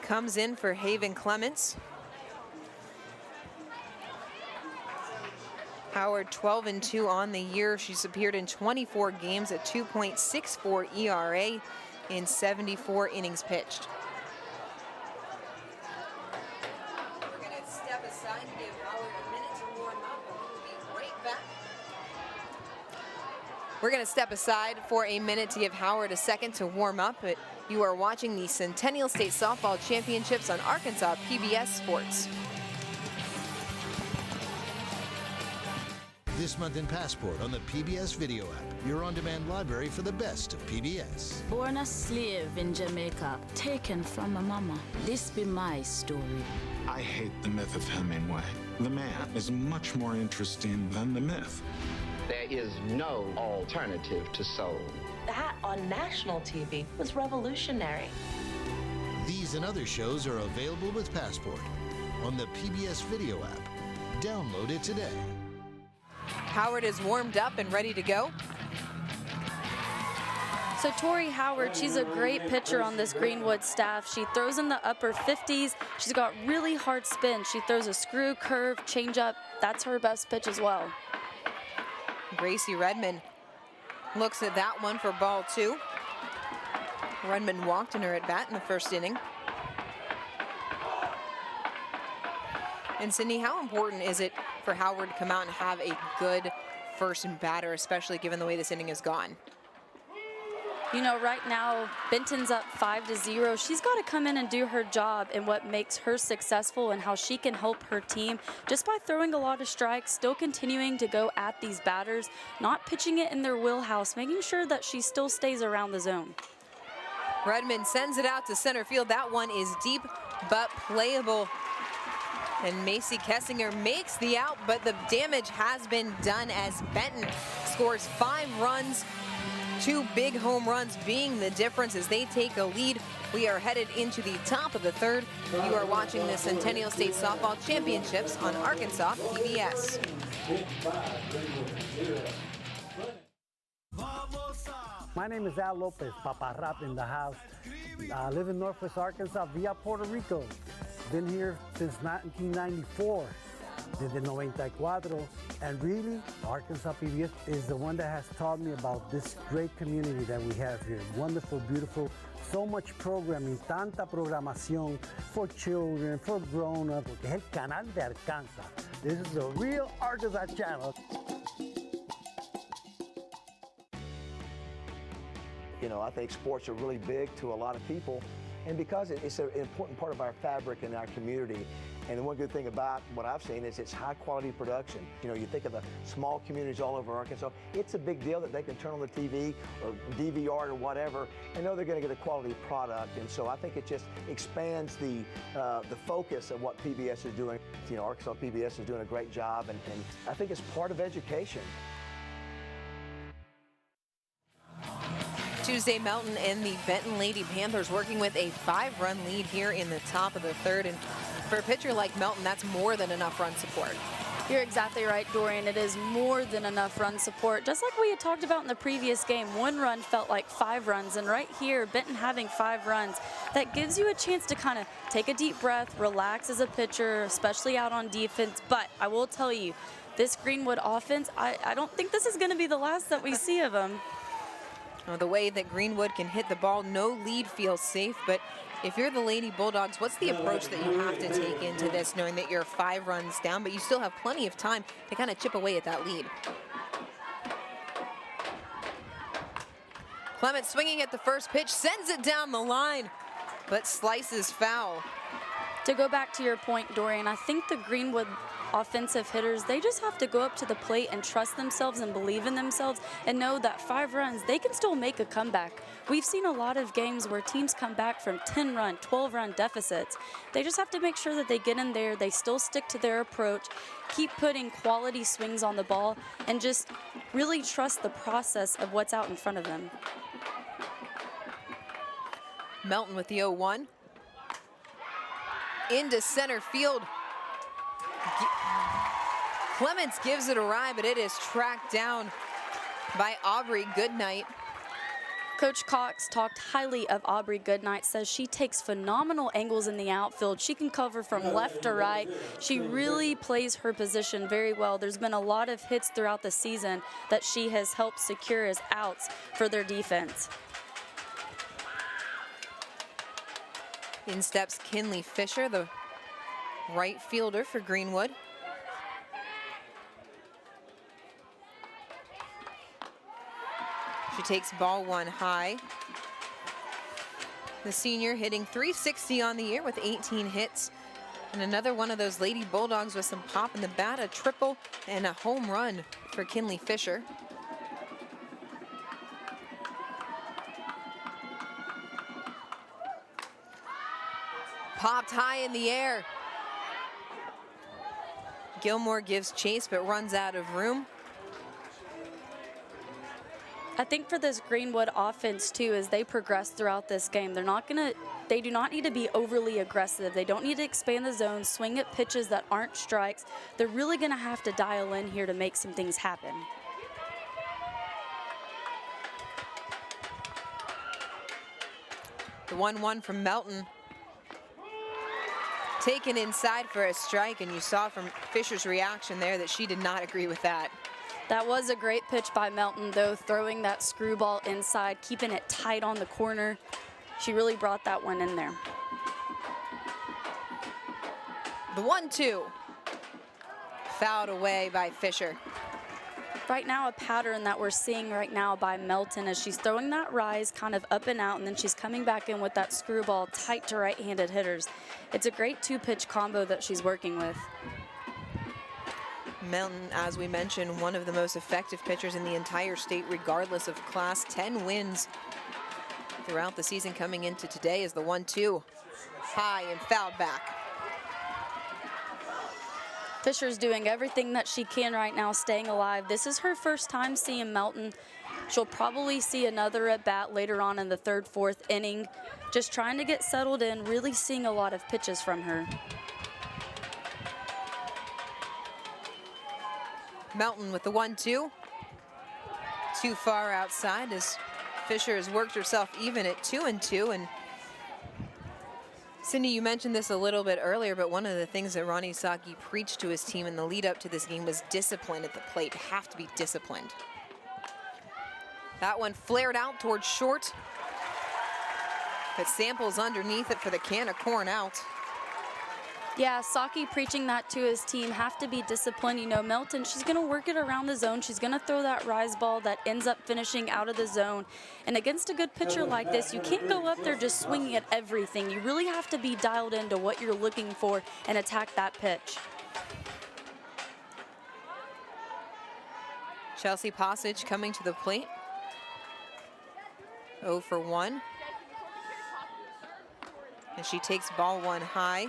Speaker 1: comes in for Haven Clements. Howard 12-2 on the year. She's appeared in 24 games at 2.64 ERA in 74 innings pitched. We're going to step aside and give Howard a minute to warm up, and we will be right back. We're going to step aside for a minute to give Howard a second to warm up. But you are watching the Centennial State Softball Championships on Arkansas PBS Sports.
Speaker 10: This month in Passport on the PBS video app, your on-demand library for the best of PBS.
Speaker 11: Born a slave in Jamaica, taken from my mama. This be my story.
Speaker 12: I hate the myth of Hemingway. The man is much more interesting than the myth.
Speaker 13: There is no alternative to soul.
Speaker 14: That on national TV was revolutionary.
Speaker 10: These and other shows are available with Passport on the PBS video app. Download it today.
Speaker 1: Howard is warmed up and ready to go.
Speaker 2: So Tori Howard, she's a great pitcher on this Greenwood staff. She throws in the upper 50s. She's got really hard spin. She throws a screw, curve, changeup. That's her best pitch as well.
Speaker 1: Gracie Redmond looks at that one for ball 2. Redmond walked in her at bat in the first inning. And Sydney, how important is it for Howard to come out and have a good first batter, especially given the way this inning has gone?
Speaker 2: You know, right now, Benton's up 5-0. She's got to come in and do her job and what makes her successful and how she can help her team just by throwing a lot of strikes, still continuing to go at these batters, not pitching it in their wheelhouse, making sure that she still stays around the zone.
Speaker 1: Redmond sends it out to center field. That one is deep but playable. And Macy Kessinger makes the out, but the damage has been done as Benton scores 5 runs. 2 big home runs being the difference as they take a lead. We are headed into the top of the 3rd. You are watching the Centennial State Softball Championships on Arkansas PBS.
Speaker 15: My name is Al Lopez, Papa Rap in the house. I live in Northwest Arkansas via Puerto Rico. Been here since 1994. Desde 94, and really Arkansas PBS is the one that has taught me about this great community that we have here. Wonderful, beautiful, so much programming, tanta programación for children, for grown-ups, porque es el canal de Arkansas. This is the real Arkansas channel.
Speaker 16: You know, I think sports are really big to a lot of people, and because it's an important part of our fabric in our community. And the one good thing about what I've seen is it's high quality production. You know, you think of the small communities all over Arkansas, it's a big deal that they can turn on the TV or DVR or whatever and know they're going to get a quality product. And so I think it just expands the focus of what PBS is doing. You know, Arkansas PBS is doing a great job, and I think it's part of education.
Speaker 1: Tuesday, Melton and the Benton Lady Panthers working with a 5-run lead here in the top of the 3rd. And for a pitcher like Melton, that's more than enough run support.
Speaker 2: You're exactly right, Dorian. It is more than enough run support. Just like we had talked about in the previous game, 1 run felt like 5 runs. And right here, Benton having 5 runs, that gives you a chance to kind of take a deep breath, relax as a pitcher, especially out on defense. But I will tell you, this Greenwood offense, I don't think this is going to be the last that we see of them.
Speaker 1: Well, the way that Greenwood can hit the ball, no lead feels safe. But if you're the Lady Bulldogs, what's the approach that you have to take into this, knowing that you're 5 runs down, but you still have plenty of time to kind of chip away at that lead? Clement swinging at the first pitch, sends it down the line, but slices foul.
Speaker 2: To go back to your point, Dorian, I think the Greenwood offensive hitters, they just have to go up to the plate and trust themselves and believe in themselves and know that 5 runs, they can still make a comeback. We've seen a lot of games where teams come back from 10-run, 12-run deficits. They just have to make sure that they get in there, they still stick to their approach, keep putting quality swings on the ball, and just really trust the process of what's out in front of them.
Speaker 1: Melton with the 0-1. Into center field. Clements gives it a ride, but it is tracked down by Aubrey Goodnight.
Speaker 2: Coach Cox talked highly of Aubrey Goodnight, says she takes phenomenal angles in the outfield. She can cover from left to right. She really plays her position very well. There's been a lot of hits throughout the season that she has helped secure as outs for their defense.
Speaker 1: In steps Kinley Fisher, the right fielder for Greenwood. She takes ball 1 high. The senior hitting .360 on the year with 18 hits. And another one of those Lady Bulldogs with some pop in the bat, a triple and a home run for Kinley Fisher. Popped high in the air. Gilmore gives chase but runs out of room.
Speaker 2: I think for this Greenwood offense too, as they progress throughout this game, they do not need to be overly aggressive. They don't need to expand the zone, swing at pitches that aren't strikes. They're really gonna have to dial in here to make some things happen.
Speaker 1: The 1-1 from Melton. Taken inside for a strike, and you saw from Fisher's reaction there that she did not agree with that.
Speaker 2: That was a great pitch by Melton, though, throwing that screwball inside, keeping it tight on the corner. She really brought that one in there.
Speaker 1: The 1-2. Fouled away by Fisher.
Speaker 2: Right now, a pattern that we're seeing right now by Melton is she's throwing that rise kind of up and out, and then she's coming back in with that screwball tight to right-handed hitters. It's a great two-pitch combo that she's working with.
Speaker 1: Melton, as we mentioned, one of the most effective pitchers in the entire state, regardless of class. 10 wins throughout the season. Coming into today is the 1-2. High and fouled back.
Speaker 2: Fisher's doing everything that she can right now, staying alive. This is her first time seeing Melton. She'll probably see another at bat later on in the third, fourth inning. Just trying to get settled in, really seeing a lot of pitches from her.
Speaker 1: Melton with the 1-2. Too far outside as Fisher has worked herself even at 2-2. And Cindy, you mentioned this a little bit earlier, but one of the things that Ronnie Saki preached to his team in the lead up to this game was discipline at the plate. Have to be disciplined. That one flared out towards short. But Samples underneath it for the can of corn out.
Speaker 2: Yeah, Saki preaching that to his team, have to be disciplined. You know, Melton, she's going to work it around the zone. She's going to throw that rise ball that ends up finishing out of the zone. And against a good pitcher like this, you can't go up there just swinging at everything. You really have to be dialed into what you're looking for and attack that pitch.
Speaker 1: Chelsea Passage coming to the plate. 0 for 1. And she takes ball one high.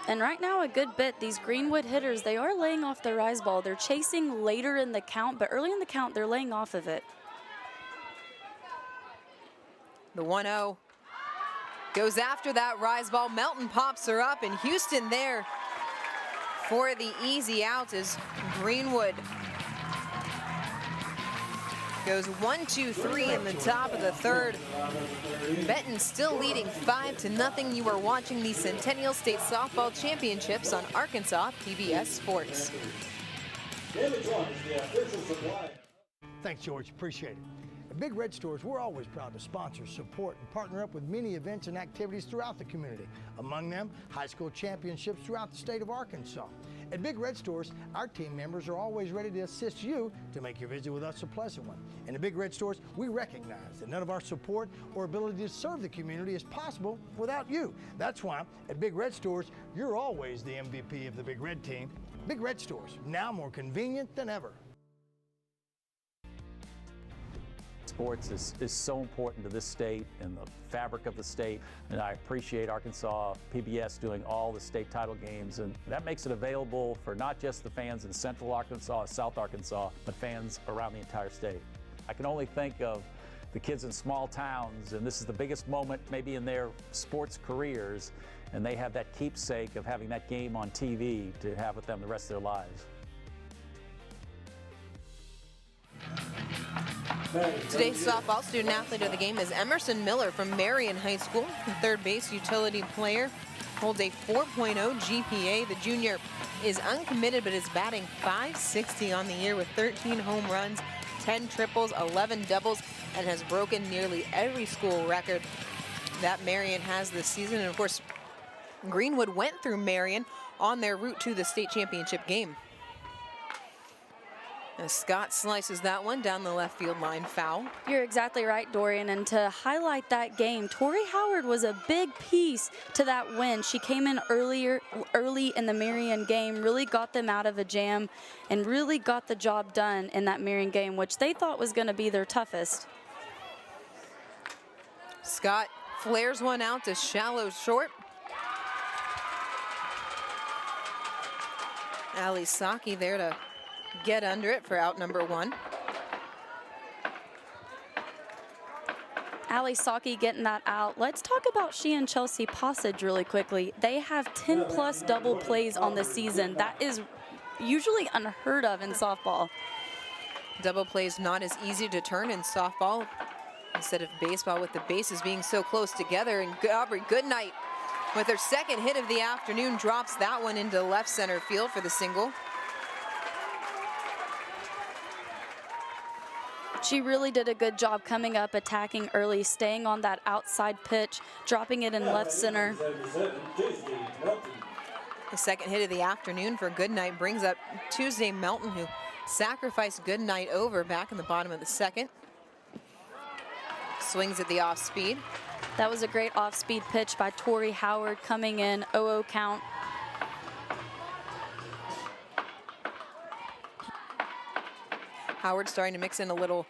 Speaker 2: And right now, a good bit, these Greenwood hitters, they are laying off the rise ball. They're chasing later in the count, but early in the count, they're laying off of it.
Speaker 1: The 1-0 goes after that rise ball. Melton pops her up, and Houston there for the easy out as Greenwood goes 1-2-3 in the top of the third. Benton still leading 5-0. You are watching the Centennial State Softball Championships on Arkansas PBS Sports.
Speaker 17: Thanks, George. Appreciate it. At Big Red Stores, we're always proud to sponsor, support, and partner up with many events and activities throughout the community. Among them, high school championships throughout the state of Arkansas. At Big Red Stores, our team members are always ready to assist you to make your visit with us a pleasant one. And at Big Red Stores, we recognize that none of our support or ability to serve the community is possible without you. That's why at Big Red Stores, you're always the MVP of the Big Red team. Big Red Stores, now more convenient than ever.
Speaker 18: Sports is so important to this state and the fabric of the state, and I appreciate Arkansas PBS doing all the state title games, and that makes it available for not just the fans in Central Arkansas, South Arkansas, but fans around the entire state. I can only think of the kids in small towns, and this is the biggest moment maybe in their sports careers, and they have that keepsake of having that game on TV to have with them the rest of their lives.
Speaker 1: Today's softball student athlete of the game is Emerson Miller from Marion High School. The third base utility player holds a 4.0 GPA. The junior is uncommitted but is batting .560 on the year with 13 home runs, 10 triples, 11 doubles, and has broken nearly every school record that Marion has this season. And of course, Greenwood went through Marion on their route to the state championship game. As Scott slices that one down the left field line, foul.
Speaker 2: You're exactly right, Dorian. And to highlight that game, Tori Howard was a big piece to that win. She came in early in the Marion game, really got them out of a jam, and really got the job done in that Marion game, which they thought was going to be their toughest.
Speaker 1: Scott flares one out to shallow short. Ali Saki there to get under it for out number one.
Speaker 2: Ali Saki getting that out. Let's talk about she and Chelsea Passage really quickly. They have 10+ double plays on the season. That is usually unheard of in softball.
Speaker 1: Double plays not as easy to turn in softball instead of baseball, with the bases being so close together. And Aubrey Goodnight with her second hit of the afternoon drops that one into left center field for the single.
Speaker 2: She really did a good job coming up, attacking early, staying on that outside pitch, dropping it in left center.
Speaker 1: The second hit of the afternoon for Goodnight brings up Tuesday Melton, who sacrificed Goodnight over back in the bottom of the second. Swings at the off speed.
Speaker 2: That was a great off-speed pitch by Tori Howard coming in, 0-0 count.
Speaker 1: Howard starting to mix in a little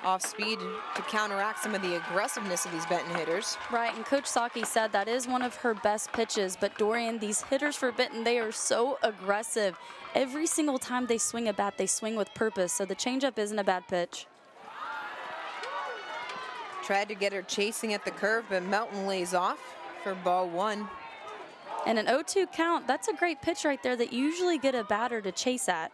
Speaker 1: off-speed to counteract some of the aggressiveness of these Benton hitters.
Speaker 2: Right, and Coach Saki said that is one of her best pitches, but Dorian, these hitters for Benton, they are so aggressive. Every single time they swing a bat, they swing with purpose, so the changeup isn't a bad pitch.
Speaker 1: Tried to get her chasing at the curve, but Melton lays off for ball one.
Speaker 2: And an 0-2 count, that's a great pitch right there that you usually get a batter to chase at.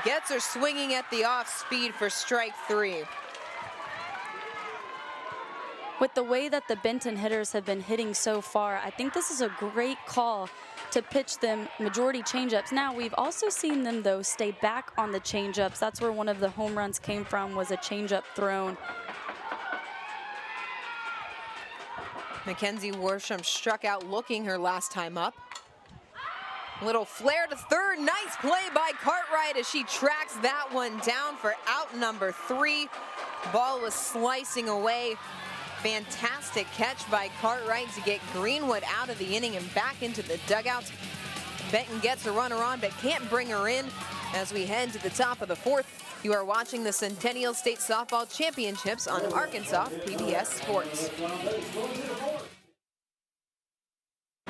Speaker 1: Gets her swinging at the off speed for strike three.
Speaker 2: With the way that the Benton hitters have been hitting so far, I think this is a great call to pitch them majority changeups. Now, we've also seen them, though, stay back on the changeups. That's where one of the home runs came from, was a changeup thrown.
Speaker 1: Mackenzie Worsham struck out looking her last time up. Little flare to third. Nice play by Cartwright as she tracks that one down for out number 3. Ball was slicing away. Fantastic catch by Cartwright to get Greenwood out of the inning and back into the dugout. Benton gets a runner on but can't bring her in as we head to the top of the 4th. You are watching the Centennial State Softball Championships on Arkansas PBS Sports.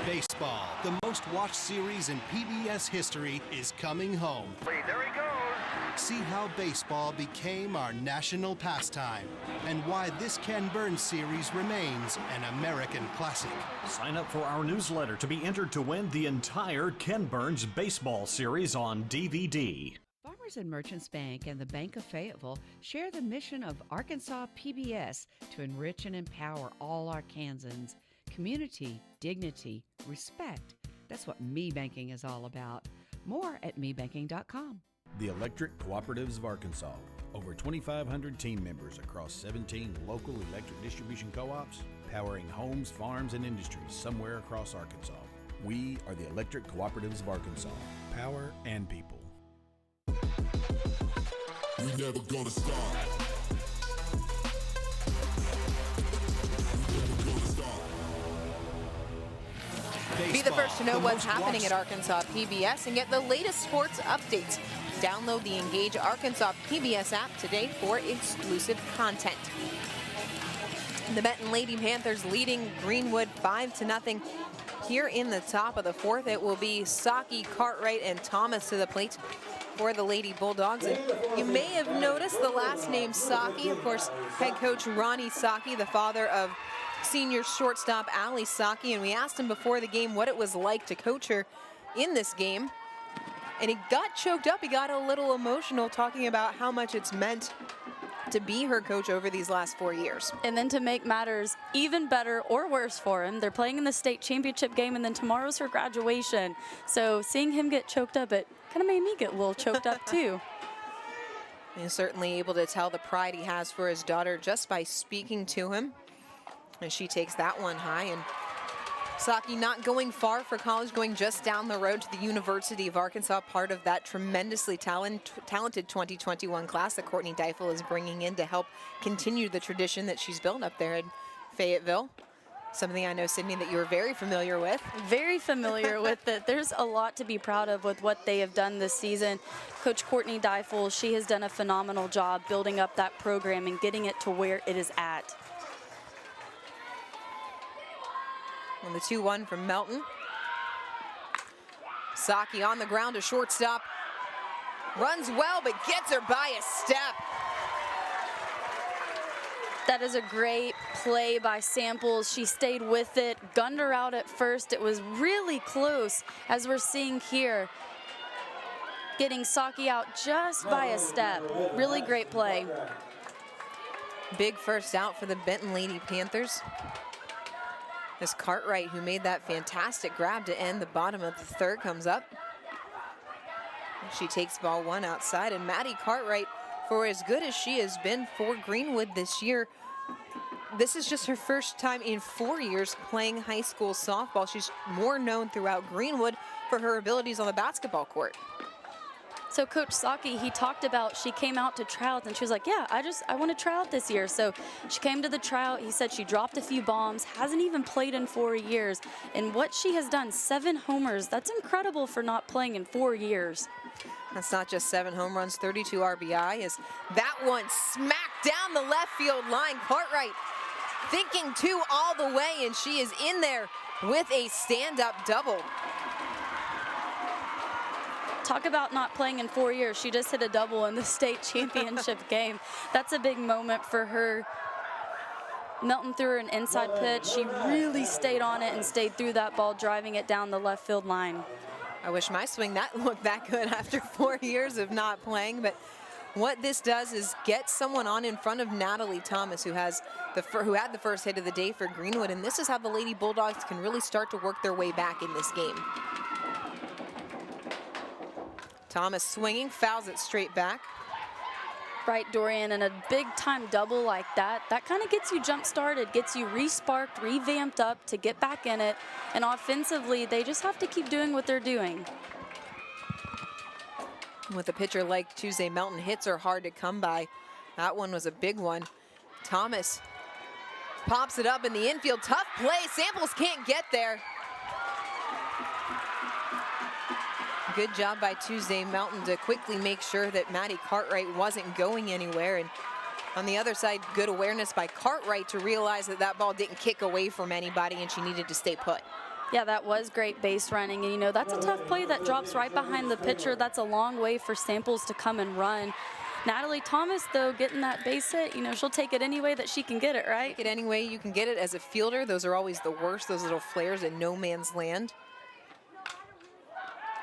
Speaker 19: Baseball, the most watched series in PBS history, is coming home.
Speaker 20: There he goes.
Speaker 19: See how baseball became our national pastime and why this Ken Burns series remains an American classic.
Speaker 7: Sign up for our newsletter to be entered to win the entire Ken Burns baseball series on DVD.
Speaker 21: Farmers and Merchants Bank and the Bank of Fayetteville share the mission of Arkansas PBS to enrich and empower all Arkansans. Community, dignity, respect. That's what Me Banking is all about. More at mebanking.com.
Speaker 6: The Electric Cooperatives of Arkansas. Over 2,500 team members across 17 local electric distribution co-ops, powering homes, farms, and industries somewhere across Arkansas. We are the Electric Cooperatives of Arkansas. Power and people.
Speaker 20: We never gonna stop.
Speaker 1: Be the first to know what's happening at Arkansas PBS and get the latest sports updates. Download the Engage Arkansas PBS app today for exclusive content. The Benton Lady Panthers leading Greenwood 5-0. Here in the top of the 4th, it will be Saki, Cartwright, and Thomas to the plate for the Lady Bulldogs. And you may have noticed the last name Saki, of course, head coach Ronnie Saki, the father of senior shortstop Ali Saki, and we asked him before the game what it was like to coach her in this game. And he got choked up, he got a little emotional talking about how much it's meant to be her coach over these last 4 years.
Speaker 2: And then to make matters even better or worse for him, they're playing in the state championship game, and then tomorrow's her graduation. So seeing him get choked up, it kind of made me get a little choked up too.
Speaker 1: He's certainly able to tell the pride he has for his daughter just by speaking to him. And she takes that one high. And Saki not going far for college, going just down the road to the University of Arkansas, part of that tremendously talented 2021 class that Courtney Deifel is bringing in to help continue the tradition that she's built up there in Fayetteville. Something I know, Sydney, that you're very familiar with.
Speaker 2: Very familiar with it. There's a lot to be proud of with what they have done this season. Coach Courtney Deifel, she has done a phenomenal job building up that program and getting it to where it is at.
Speaker 1: And the 2-1 from Melton. Saki on the ground to shortstop. Runs well, but gets her by a step.
Speaker 2: That is a great play by Samples. She stayed with it, gunned her out at first. It was really close, as we're seeing here. Getting Saki out just by a step. Really great play.
Speaker 1: Big first out for the Benton Lady Panthers. This Cartwright, who made that fantastic grab to end the bottom of the 3rd, comes up. She takes ball 1 outside, and Maddie Cartwright, for as good as she has been for Greenwood this year, this is just her first time in 4 years playing high school softball. She's more known throughout Greenwood for her abilities on the basketball court.
Speaker 2: So Coach Saki, he talked about she came out to tryouts and she was like, yeah, I want to try out this year. So she came to the tryout. He said she dropped a few bombs, hasn't even played in 4 years. And what she has done, 7 homers, that's incredible for not playing in 4 years.
Speaker 1: That's not just 7 home runs, 32 RBI, as that one smacked down the left field line. Cartwright thinking 2 all the way, and she is in there with a stand-up double.
Speaker 2: Talk about not playing in 4 years. She just hit a double in the state championship game. That's a big moment for her. Melton threw her an inside pitch. She really stayed on it and stayed through that ball, driving it down the left field line.
Speaker 1: I wish my swing that looked that good after 4 years of not playing, but what this does is get someone on in front of Natalie Thomas, who had the first hit of the day for Greenwood, and this is how the Lady Bulldogs can really start to work their way back in this game. Thomas swinging, fouls it straight back.
Speaker 2: Right, Dorian, and a big-time double like that kind of gets you jump-started, gets you re-sparked, revamped up to get back in it. And offensively, they just have to keep doing what they're doing.
Speaker 1: With a pitcher like Tuesday Melton, hits are hard to come by. That one was a big one. Thomas pops it up in the infield. Tough play. Samples can't get there. Good job by Tuesday Melton to quickly make sure that Maddie Cartwright wasn't going anywhere. And on the other side, good awareness by Cartwright to realize that that ball didn't kick away from anybody and she needed to stay put.
Speaker 2: Yeah, that was great base running. And, you know, that's a tough play that drops right behind the pitcher. That's a long way for Samples to come and run. Natalie Thomas, though, getting that base hit, you know, she'll take it any way that she can get it, right?
Speaker 1: Take it any way you can get it. As a fielder, those are always the worst, those little flares in no man's land.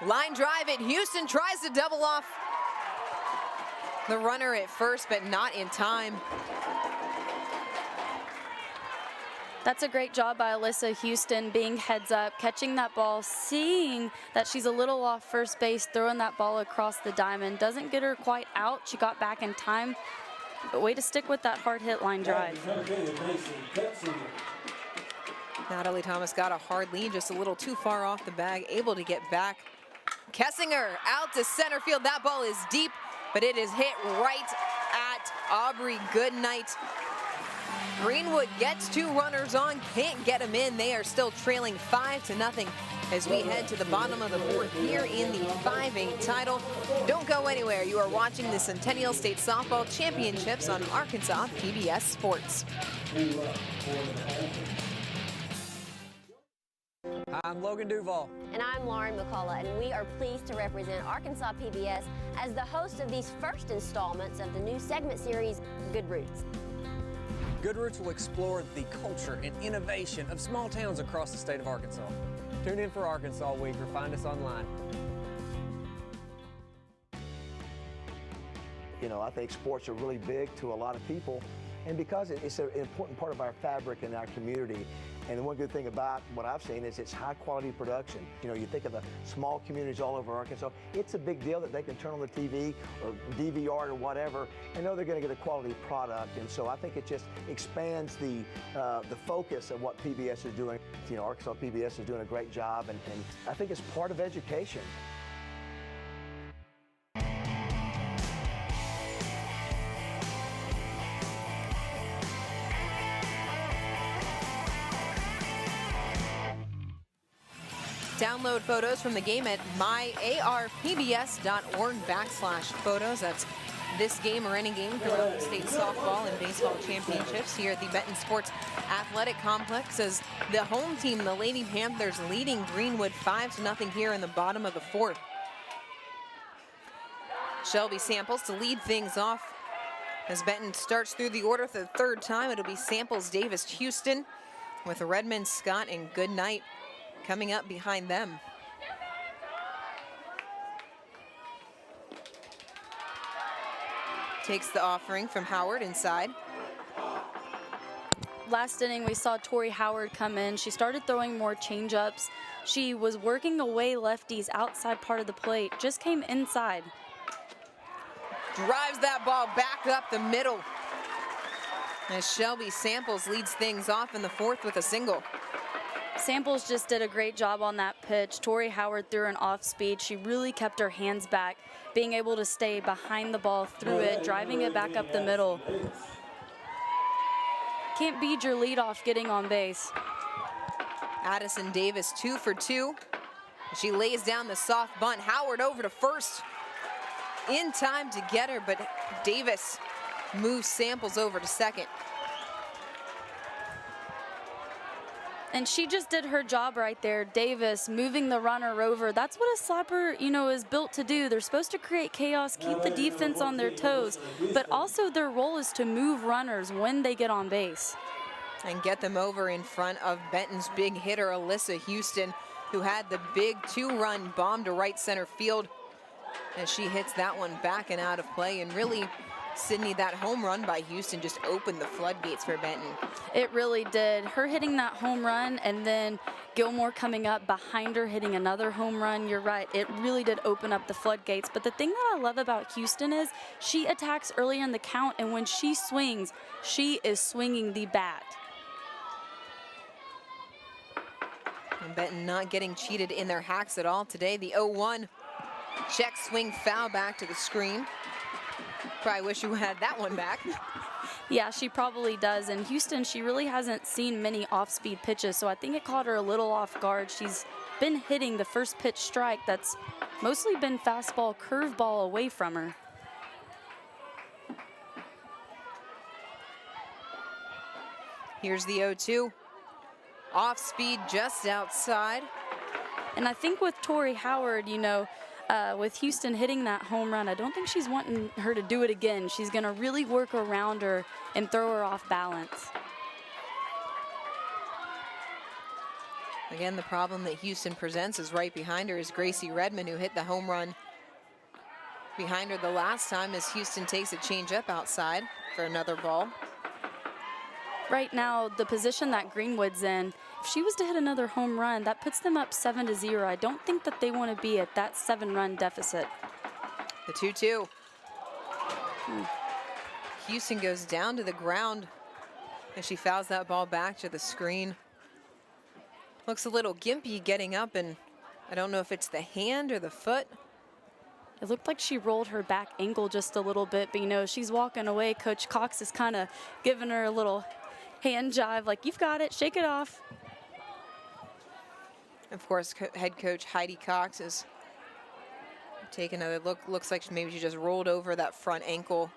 Speaker 1: Line drive it. Houston tries to double off the runner at first, but not in time.
Speaker 2: That's a great job by Alyssa Houston, being heads up, catching that ball, seeing that she's a little off first base, throwing that ball across the diamond. Doesn't get her quite out. She got back in time, but way to stick with that hard hit line drive.
Speaker 1: Natalie Thomas got a hard lead, just a little too far off the bag, able to get back. Kessinger out to center field. That ball is deep, but it is hit right at Aubrey Goodnight. Greenwood gets 2 runners on, can't get them in. They are still trailing 5-0 as we head to the bottom of the 4th here in the 5A title. Don't go anywhere. You are watching the Centennial State Softball Championships on Arkansas PBS Sports.
Speaker 3: I'm Logan Duval.
Speaker 22: And I'm Lauren McCullough, and we are pleased to represent Arkansas PBS as the host of these first installments of the new segment series, Good Roots.
Speaker 3: Good Roots will explore the culture and innovation of small towns across the state of Arkansas. Tune in for Arkansas Week or find us online.
Speaker 16: You know, I think sports are really big to a lot of people, and because it's an important part of our fabric and our community. And the one good thing about what I've seen is it's high quality production. You know, you think of the small communities all over Arkansas, it's a big deal that they can turn on the TV or DVR or whatever and know they're going to get a quality product. And so I think it just expands the focus of what PBS is doing. You know, Arkansas PBS is doing a great job, and I think it's part of education.
Speaker 1: Download photos from the game at myarpbs.org/photos. That's this game or any game throughout the state softball and baseball championships here at the Benton Sports Athletic Complex, as the home team, the Lady Panthers, leading Greenwood 5-0 here in the bottom of the 4th. Shelby Samples to lead things off as Benton starts through the order for the 3rd time. It'll be Samples, Davis, Houston, with Redmond, Scott, and Goodnight coming up behind them. Takes the offering from Howard inside.
Speaker 2: Last inning, we saw Tori Howard come in. She started throwing more changeups. She was working away lefties outside part of the plate, just came inside.
Speaker 1: Drives that ball back up the middle. As Shelby Samples leads things off in the fourth with a single.
Speaker 2: Samples just did a great job on that pitch. Tori Howard threw an off speed. She really kept her hands back, being able to stay behind the ball through it, driving it back up the middle. Can't beat your leadoff getting on base.
Speaker 1: Addison Davis 2 for 2. She lays down the soft bunt. Howard over to first. In time to get her, but Davis moves Samples over to second.
Speaker 2: And she just did her job right there. Davis moving the runner over. That's what a slapper, is built to do. They're supposed to create chaos, keep the defense on their toes, but also their role is to move runners when they get on base.
Speaker 1: And get them over in front of Benton's big hitter, Alyssa Houston, who had the big 2-run bomb to right center field. As she hits that one back and out of play, and really, Sydney, that home run by Houston just opened the floodgates for Benton.
Speaker 2: It really did. Her hitting that home run and then Gilmore coming up behind her hitting another home run. You're right. It really did open up the floodgates. But the thing that I love about Houston is she attacks early in the count, and when she swings, she is swinging the bat.
Speaker 1: And Benton not getting cheated in their hacks at all today. The 0-1 check swing foul back to the screen. Probably wish you had that one back.
Speaker 2: Yeah, she probably does. And Houston, she really hasn't seen many off-speed pitches, so I think it caught her a little off guard. She's been hitting the first pitch strike that's mostly been fastball, curveball away from her.
Speaker 1: Here's the 0-2. Off speed just outside.
Speaker 2: And I think with Tori Howard, with Houston hitting that home run, I don't think she's wanting her to do it again. She's going to really work around her and throw her off balance.
Speaker 1: Again, the problem that Houston presents is right behind her is Gracie Redmond, who hit the home run behind her the last time, as Houston takes a changeup outside for another ball.
Speaker 2: Right now, the position that Greenwood's in, if she was to hit another home run, that puts them up 7-0. I don't think that they want to be at that 7-run deficit.
Speaker 1: The 2-2. Houston goes down to the ground as she fouls that ball back to the screen. Looks a little gimpy getting up, and I don't know if it's the hand or the foot.
Speaker 2: It looked like she rolled her back ankle just a little bit, but she's walking away. Coach Cox is kind of giving her a little hand jive, like, you've got it, shake it off.
Speaker 1: Of course, head coach Heidi Cox is taking another look. Looks like maybe she just rolled over that front ankle.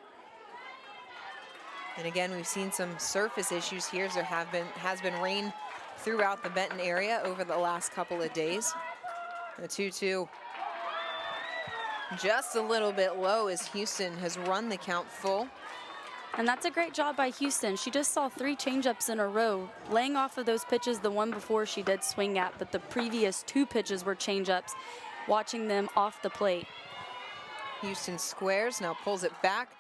Speaker 1: And again, we've seen some surface issues here. There has been rain throughout the Benton area over the last couple of days. The 2-2 just a little bit low as Houston has run the count full.
Speaker 2: And that's a great job by Houston. She just saw 3 changeups in a row, laying off of those pitches. The one before she did swing at, but the previous 2 pitches were changeups, watching them off the plate.
Speaker 1: Houston squares, now pulls it back.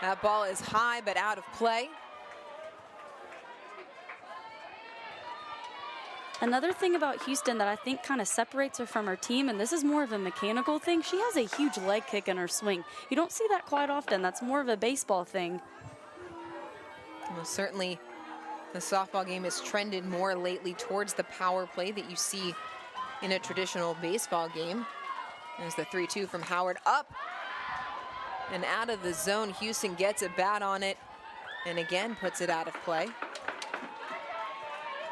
Speaker 1: That ball is high but out of play.
Speaker 2: Another thing about Houston that I think kind of separates her from her team, and this is more of a mechanical thing, she has a huge leg kick in her swing. You don't see that quite often. That's more of a baseball thing.
Speaker 1: Well, certainly the softball game has trended more lately towards the power play that you see in a traditional baseball game. There's the 3-2 from Howard, up and out of the zone. Houston gets a bat on it and again puts it out of play.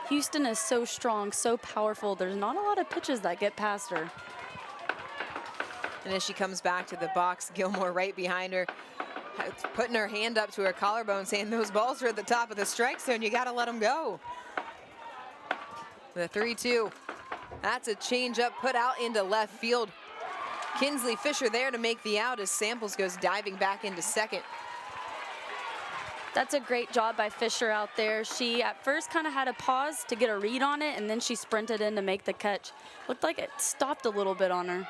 Speaker 2: Houston is so strong, so powerful. There's not a lot of pitches that get past her.
Speaker 1: And as she comes back to the box, Gilmore right behind her, putting her hand up to her collarbone, saying those balls are at the top of the strike zone. You got to let them go. The 3-2. That's a changeup put out into left field. Kinsley Fisher there to make the out as Samples goes diving back into second.
Speaker 2: That's a great job by Fisher out there. She at first kind of had a pause to get a read on it, and then she sprinted in to make the catch. Looked like it stopped a little bit on her.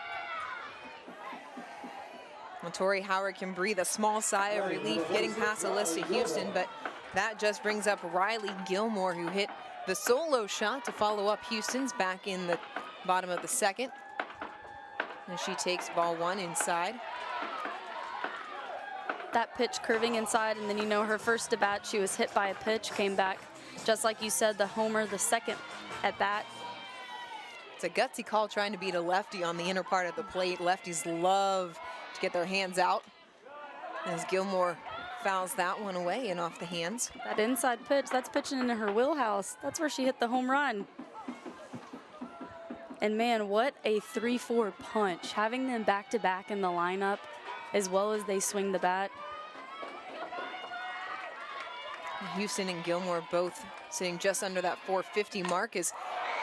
Speaker 1: Well, Tori Howard can breathe a small sigh of relief getting past Alyssa Houston, but that just brings up Riley Gilmore, who hit the solo shot to follow up Houston's back in the bottom of the second. And she takes ball 1 inside.
Speaker 2: that pitch curving inside, and then, you know, her first at bat, she was hit by a pitch, came back, just like you said, the homer, the second at bat.
Speaker 1: It's a gutsy call trying to beat a lefty on the inner part of the plate. Lefties love to get their hands out as Gilmore fouls that one away and off the hands.
Speaker 2: That inside pitch, that's pitching into her wheelhouse. That's where she hit the home run. And man, what a 3-4 punch. Having them back-to-back in the lineup as well as they swing the bat.
Speaker 1: Houston and Gilmore both sitting just under that 450 mark as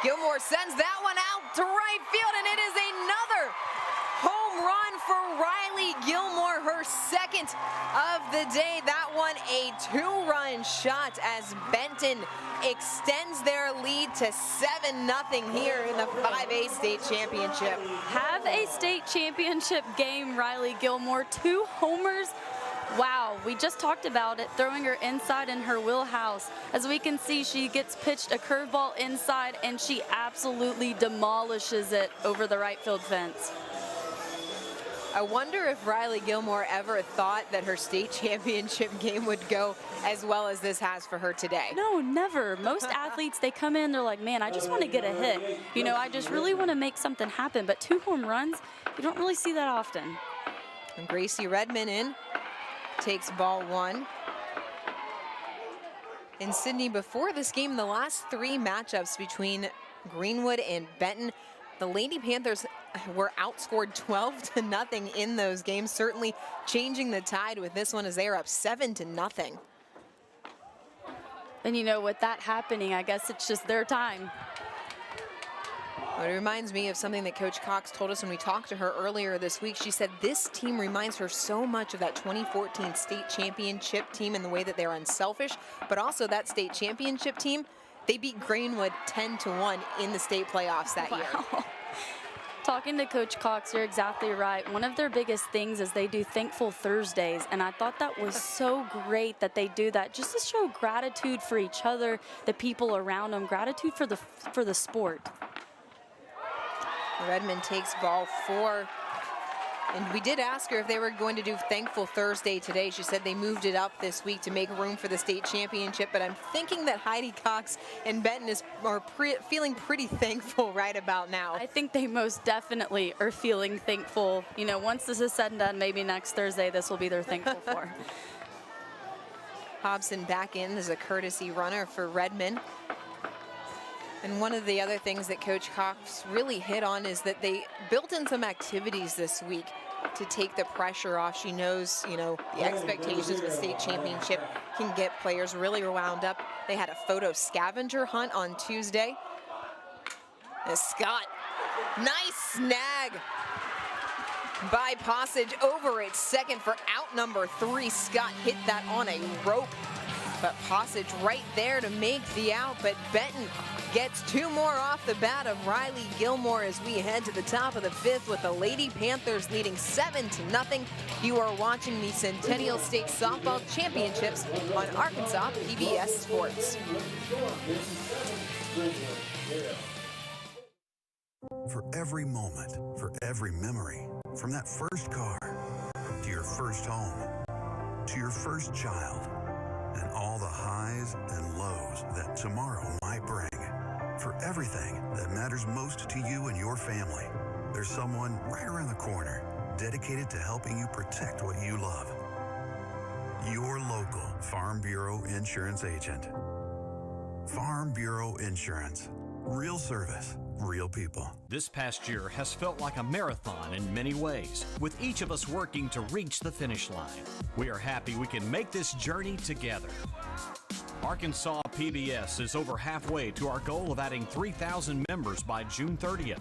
Speaker 1: Gilmore sends that one out to right field, and it is another home run for Riley Gilmore, her second of the day. That one a 2-run shot as Benton extends their lead to 7-0 here in the 5A state championship.
Speaker 2: Have a state championship game, Riley Gilmore. 2 homers. Wow, we just talked about it, throwing her inside in her wheelhouse. As we can see, she gets pitched a curveball inside, and she absolutely demolishes it over the right field fence.
Speaker 1: I wonder if Riley Gilmore ever thought that her state championship game would go as well as this has for her today.
Speaker 2: No, never. Most athletes, they come in, they're like, man, I just want to get a hit. You know, I just really want to make something happen. But 2 home runs, you don't really see that often.
Speaker 1: And Gracie Redmond in, takes ball 1. And Sydney, before this game, the last 3 matchups between Greenwood and Benton, the Lady Panthers were outscored 12-0 in those games, certainly changing the tide with this one as they are up 7-0.
Speaker 2: And you know, with that happening, I guess it's just their time.
Speaker 1: Well, it reminds me of something that Coach Cox told us when we talked to her earlier this week. She said this team reminds her so much of that 2014 state championship team in the way that they're unselfish, but also that state championship team, they beat Greenwood 10-1 in the state playoffs that year.
Speaker 2: Talking to Coach Cox, you're exactly right. One of their biggest things is they do Thankful Thursdays, and I thought that was so great that they do that just to show gratitude for each other, the people around them, gratitude for the sport.
Speaker 1: Redmond takes ball 4. And we did ask her if they were going to do Thankful Thursday today. She said they moved it up this week to make room for the state championship. But I'm thinking that Heidi Cox and Benton are feeling pretty thankful right about now.
Speaker 2: I think they most definitely are feeling thankful. You know, once this is said and done, maybe next Thursday, this will be their thankful for.
Speaker 1: Hobson back in as a courtesy runner for Redmond. And one of the other things that Coach Cox really hit on is that they built in some activities this week to take the pressure off. She knows, you know, the expectations of the state championship can get players really wound up. They had a photo scavenger hunt on Tuesday. And Scott, nice snag by Passage over at second for out number 3. Scott hit that on a rope, but Passage right there to make the out. But Benton gets 2 more off the bat of Riley Gilmore as we head to the top of the 5th with the Lady Panthers leading 7-0. You are watching the Centennial State Softball Championships on Arkansas PBS Sports.
Speaker 4: For every moment, for every memory, from that first car to your first home, to your first child, and all the highs and lows that tomorrow might bring. For everything that matters most to you and your family, there's someone right around the corner dedicated to helping you protect what you love. Your local Farm Bureau Insurance agent. Farm Bureau Insurance. Real service, real people.
Speaker 7: This past year has felt like a marathon in many ways, with each of us working to reach the finish line. We are happy we can make this journey together. Arkansas PBS is over halfway to our goal of adding 3,000 members by June 30th.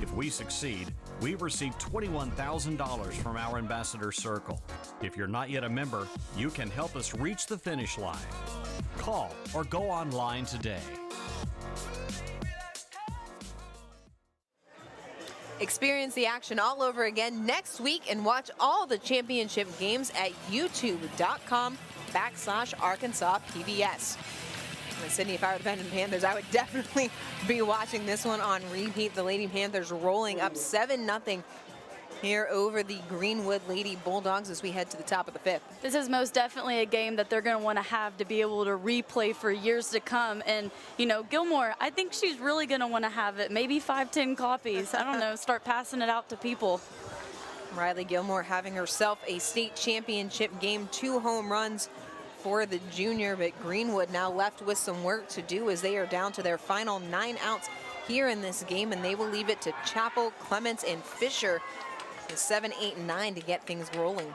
Speaker 7: If we succeed, we receive $21,000 from our Ambassador Circle. If you're not yet a member, you can help us reach the finish line. Call or go online today.
Speaker 1: Experience the action all over again next week and watch all the championship games at youtube.com/Arkansas PBS. And Sydney, if I were the Benton Panthers, I would definitely be watching this one on repeat. The Lady Panthers rolling up 7-0 here over the Greenwood Lady Bulldogs as we head to the top of the 5th.
Speaker 2: This is most definitely a game that they're going to want to have to be able to replay for years to come. And, you know, Gilmore, I think she's really going to want to have it. Maybe 5-10 copies. I don't know, start passing it out to people.
Speaker 1: Riley Gilmore having herself a state championship game, 2 home runs for the junior, but Greenwood now left with some work to do as they are down to their final 9 outs here in this game, and they will leave it to Chappell, Clements, and Fisher, the 7, 8, and 9 to get things rolling.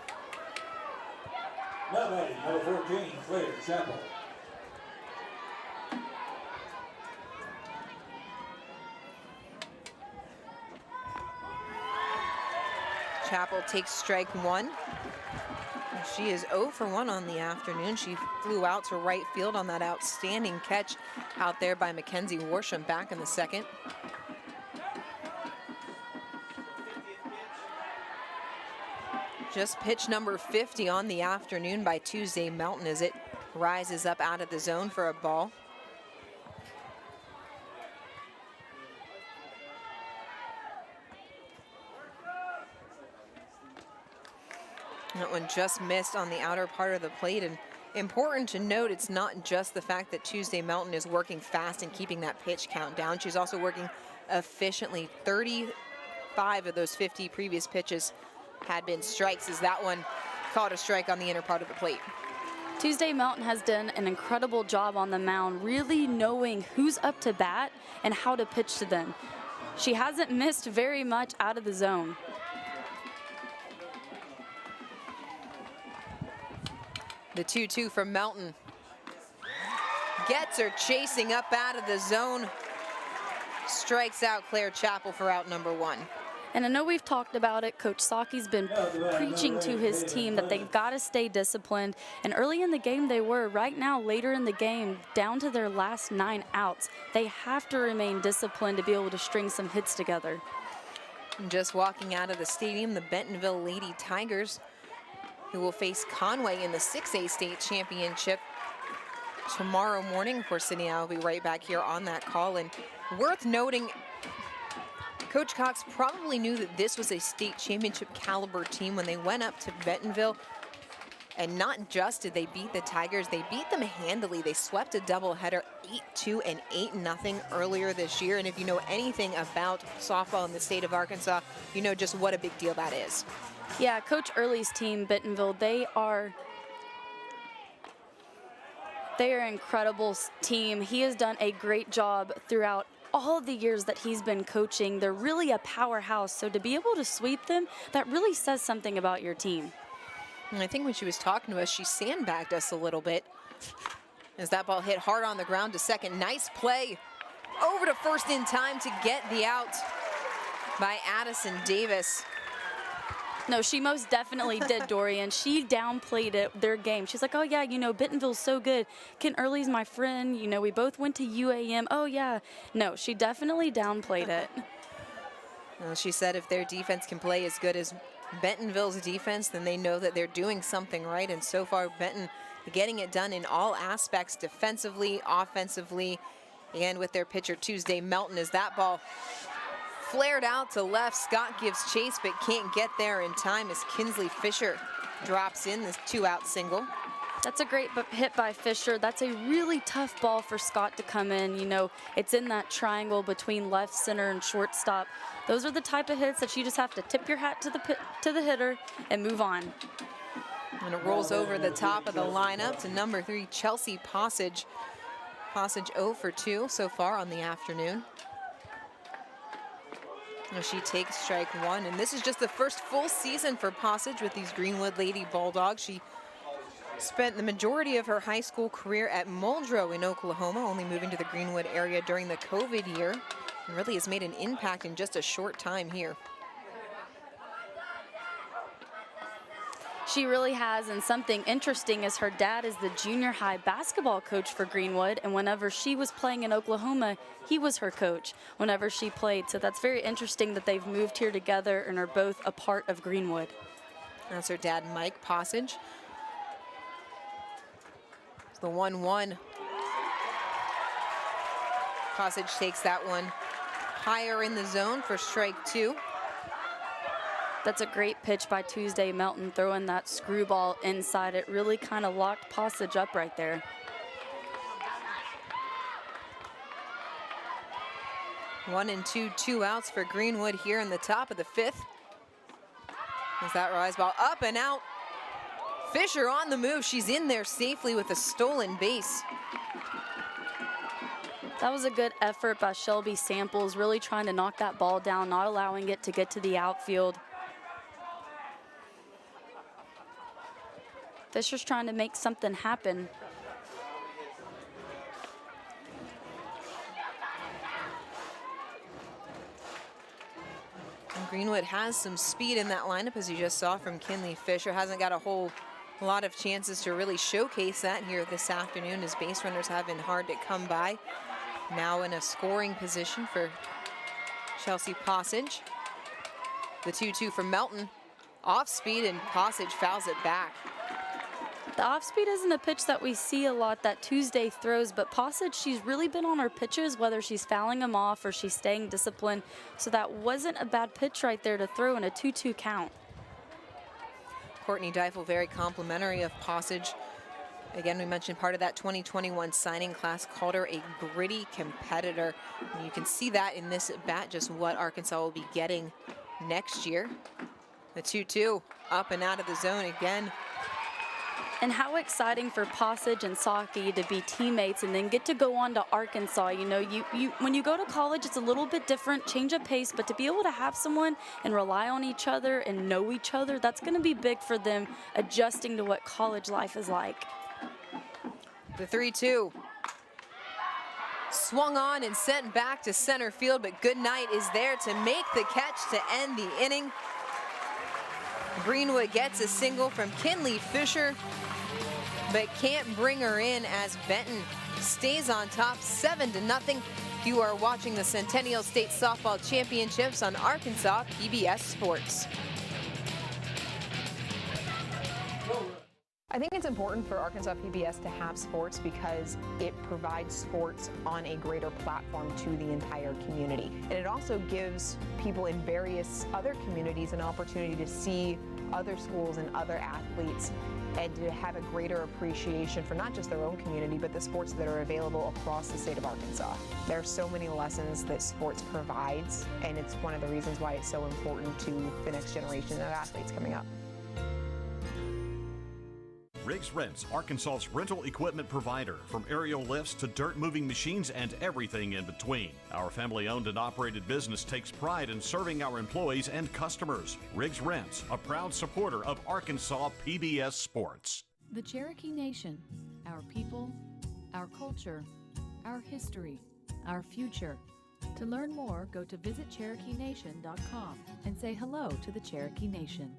Speaker 9: Now batting, number 14, Claire Chappell.
Speaker 1: Chappell takes strike 1. She is 0 for 1 on the afternoon. She flew out to right field on that outstanding catch out there by Mackenzie Worsham back in the 2nd. Just pitch number 50 on the afternoon by Tuesday Melton as it rises up out of the zone for a ball. That one just missed on the outer part of the plate, and important to note, it's not just the fact that Tuesday Melton is working fast and keeping that pitch count down. She's also working efficiently. 35 of those 50 previous pitches had been strikes, as that one caught a strike on the inner part of the plate.
Speaker 2: Tuesday Melton has done an incredible job on the mound, really knowing who's up to bat and how to pitch to them. She hasn't missed very much out of the zone.
Speaker 1: The 2-2 from Melton. Gets her chasing up out of the zone. Strikes out Claire Chappell for out number 1.
Speaker 2: And I know we've talked about it. Coach Saki's been preaching to his team that they've got to stay disciplined. And early in the game they were. Right now, later in the game, down to their last 9 outs, they have to remain disciplined to be able to string some hits together.
Speaker 1: And just walking out of the stadium, the Bentonville Lady Tigers, who will face Conway in the 6A state championship tomorrow morning. Of course, Sydney and I will be right back here on that call. And worth noting, Coach Cox probably knew that this was a state championship caliber team when they went up to Bentonville. And not just did they beat the Tigers, they beat them handily. They swept a doubleheader 8-2 and 8-0 earlier this year. And if you know anything about softball in the state of Arkansas, you know just what a big deal that is.
Speaker 2: Yeah, Coach Early's team, Bentonville, they are an incredible team. He has done a great job throughout all of the years that he's been coaching. They're really a powerhouse, so to be able to sweep them, that really says something about your team.
Speaker 1: And I think when she was talking to us, she sandbagged us a little bit as that ball hit hard on the ground to second. Nice play over to first in time to get the out by Addison Davis.
Speaker 2: No, she most definitely did, Dorian. She downplayed their game. She's like, oh, yeah, you know, Bentonville's so good. Ken Early's my friend. You know, we both went to UAM. Oh, yeah. No, she definitely downplayed it.
Speaker 1: Well, she said if their defense can play as good as Bentonville's defense, then they know that they're doing something right. And so far, Benton getting it done in all aspects, defensively, offensively, and with their pitcher Tuesday Melton, as that ball flared out to left. Scott gives chase but can't get there in time as Kinsley Fisher drops in this 2-out single.
Speaker 2: That's a great hit by Fisher. That's a really tough ball for Scott to come in. You know, it's in that triangle between left, center, and shortstop. Those are the type of hits that you just have to tip your hat to the hitter and move on.
Speaker 1: And it rolls over the top of the lineup to number 3, Chelsea Passage. Passage 0 for 2 so far on the afternoon. She takes strike 1, and this is just the first full season for Passage with these Greenwood Lady Bulldogs. She spent the majority of her high school career at Muldrow in Oklahoma, only moving to the Greenwood area during the COVID year, and really has made an impact in just a short time here.
Speaker 2: She really has, and something interesting is her dad is the junior high basketball coach for Greenwood, and whenever she was playing in Oklahoma, he was her coach whenever she played. So that's very interesting that they've moved here together and are both a part of Greenwood.
Speaker 1: That's her dad, Mike Passage. It's the 1-1. Passage takes that one higher in the zone for strike 2.
Speaker 2: That's a great pitch by Tuesday Melton, throwing that screwball inside. It really kind of locked Passage up right there.
Speaker 1: One and two outs for Greenwood here in the top of the 5th. As that rise ball up and out. Fisher on the move. She's in there safely with a stolen base.
Speaker 2: That was a good effort by Shelby Samples, really trying to knock that ball down, not allowing it to get to the outfield. Fisher's trying to make something happen.
Speaker 1: And Greenwood has some speed in that lineup, as you just saw from Kinley Fisher. Hasn't got a whole lot of chances to really showcase that here this afternoon, as base runners have been hard to come by. Now in a scoring position for Chelsea Passage. The 2-2 from Melton. Off speed, and Passage fouls it back.
Speaker 2: The off-speed isn't a pitch that we see a lot that Tuesday throws, but Passage, she's really been on her pitches, whether she's fouling them off or she's staying disciplined. So that wasn't a bad pitch right there to throw in a 2-2 count.
Speaker 1: Courtney Deifel, very complimentary of Passage. Again, we mentioned part of that 2021 signing class called her a gritty competitor. And you can see that in this at bat, just what Arkansas will be getting next year. The 2-2 up and out of the zone again.
Speaker 2: And how exciting for Passage and Saki to be teammates and then get to go on to Arkansas. You know, when you go to college, it's a little bit different, change of pace, but to be able to have someone and rely on each other and know each other, that's going to be big for them adjusting to what college life is like.
Speaker 1: The 3-2. Swung on and sent back to center field, but Goodnight is there to make the catch to end the inning. Greenwood gets a single from Kinley Fisher, but can't bring her in as Benton stays on top 7-0. You are watching the Centennial State Softball Championships on Arkansas PBS Sports.
Speaker 5: I think it's important for Arkansas PBS to have sports because it provides sports on a greater platform to the entire community. And it also gives people in various other communities an opportunity to see other schools and other athletes and to have a greater appreciation for not just their own community, but the sports that are available across the state of Arkansas. There are so many lessons that sports provides, and it's one of the reasons why it's so important to the next generation of athletes coming up.
Speaker 7: Riggs Rents, Arkansas's rental equipment provider, from aerial lifts to dirt moving machines and everything in between. Our family-owned and operated business takes pride in serving our employees and customers. Riggs Rents, a proud supporter of Arkansas PBS Sports.
Speaker 8: The Cherokee Nation, our people, our culture, our history, our future. To learn more, go to visitcherokeenation.com and say hello to the Cherokee Nation.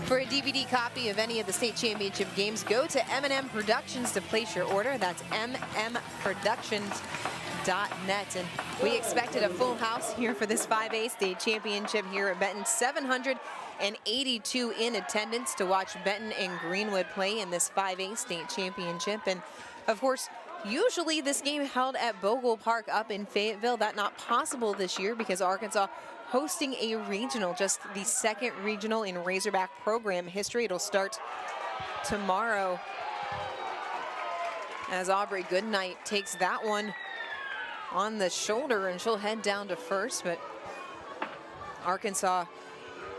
Speaker 1: For a DVD copy of any of the state championship games, go to M&M Productions to place your order. That's mmproductions.net. And we expected a full house here for this 5A state championship here at Benton. 782 in attendance to watch Benton and Greenwood play in this 5A state championship. And of course, usually this game held at Bogle Park up in Fayetteville. That's not possible this year because Arkansas hosting a regional, just the second regional in Razorback program history. It'll start tomorrow as Aubrey Goodnight takes that one on the shoulder, and she'll head down to first. But Arkansas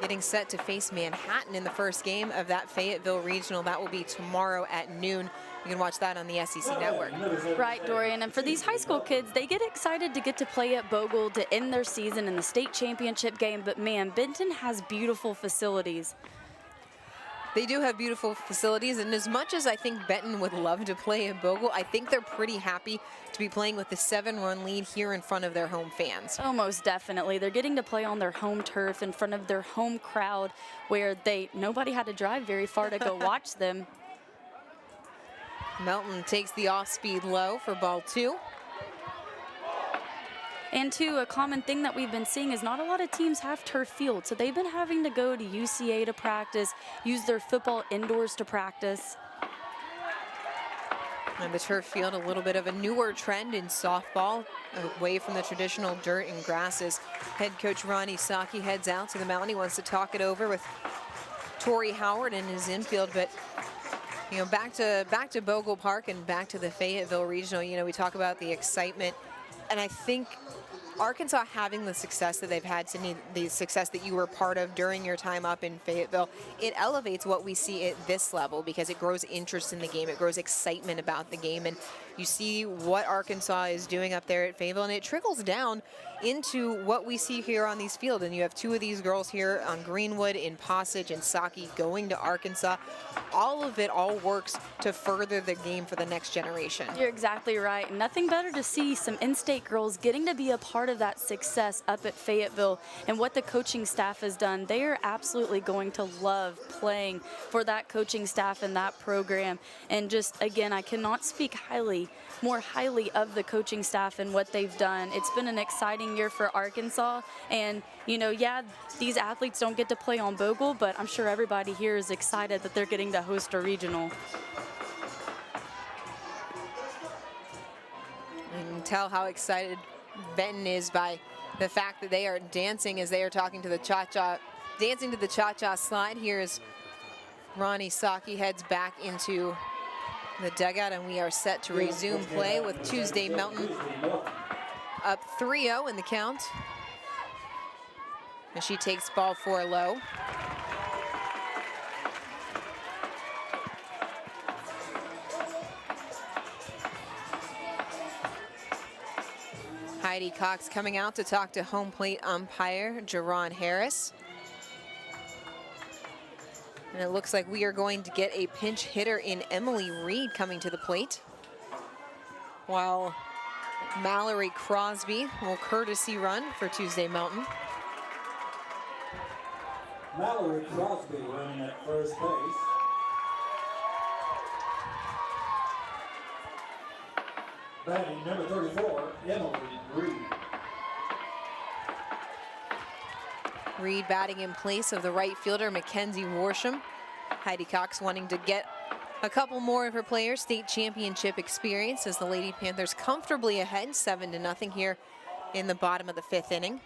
Speaker 1: getting set to face Manhattan in the first game of that Fayetteville regional. That will be tomorrow at noon. You can watch that on the SEC Network.
Speaker 2: Right, Dorian. And for these high school kids, they get excited to get to play at Bogle to end their season in the state championship game. But man, Benton has beautiful facilities.
Speaker 1: They do have beautiful facilities, and as much as I think Benton would love to play at Bogle, I think they're pretty happy to be playing with the 7-run lead here in front of their home fans.
Speaker 2: Oh, most definitely. They're getting to play on their home turf in front of their home crowd where nobody had to drive very far to go watch them.
Speaker 1: Melton takes the off-speed low for ball 2.
Speaker 2: And too, a common thing that we've been seeing is not a lot of teams have turf field, so they've been having to go to UCA to practice, use their football indoors to practice.
Speaker 1: And the turf field, a little bit of a newer trend in softball, away from the traditional dirt and grasses. Head coach Ronnie Saki heads out to the mound. He wants to talk it over with Torrey Howard in his infield, but you know, back to Bogle Park and back to the Fayetteville Regional. You know, we talk about the excitement, and I think Arkansas having the success that they've had, Sydney, the success that you were part of during your time up in Fayetteville, it elevates what we see at this level because it grows interest in the game. It grows excitement about the game. And you see what Arkansas is doing up there at Fayetteville, and it trickles down into what we see here on these fields. And you have two of these girls here on Greenwood, in Passage and Saki, going to Arkansas. All of it all works to further the game for the next generation.
Speaker 2: You're exactly right. Nothing better to see some in-state girls getting to be a part of that success up at Fayetteville, and what the coaching staff has done. They are absolutely going to love playing for that coaching staff and that program. And just, again, I cannot speak more highly of the coaching staff and what they've done. It's been an exciting year for Arkansas, and you know, yeah, these athletes don't get to play on Bogle, but I'm sure everybody here is excited that they're getting to host a regional.
Speaker 1: You can tell how excited Benton is by the fact that they are dancing as they are talking to the cha-cha, dancing to the cha-cha slide. Here is Ronnie Saki heads back into the dugout, and we are set to resume play with Tuesday Mountain up 3-0 in the count. And she takes ball 4 low. Heidi Cox coming out to talk to home plate umpire Jerron Harris. And it looks like we are going to get a pinch hitter in Emily Reed coming to the plate, while Mallory Crosby will courtesy run for Tuesday Mountain.
Speaker 9: Mallory Crosby running at first base. Batting number 34, Emily Reed.
Speaker 1: Reed batting in place of the right fielder Mackenzie Worsham. Heidi Cox wanting to get a couple more of her players state championship experience as the Lady Panthers comfortably ahead 7-0 here in the bottom of the 5th inning.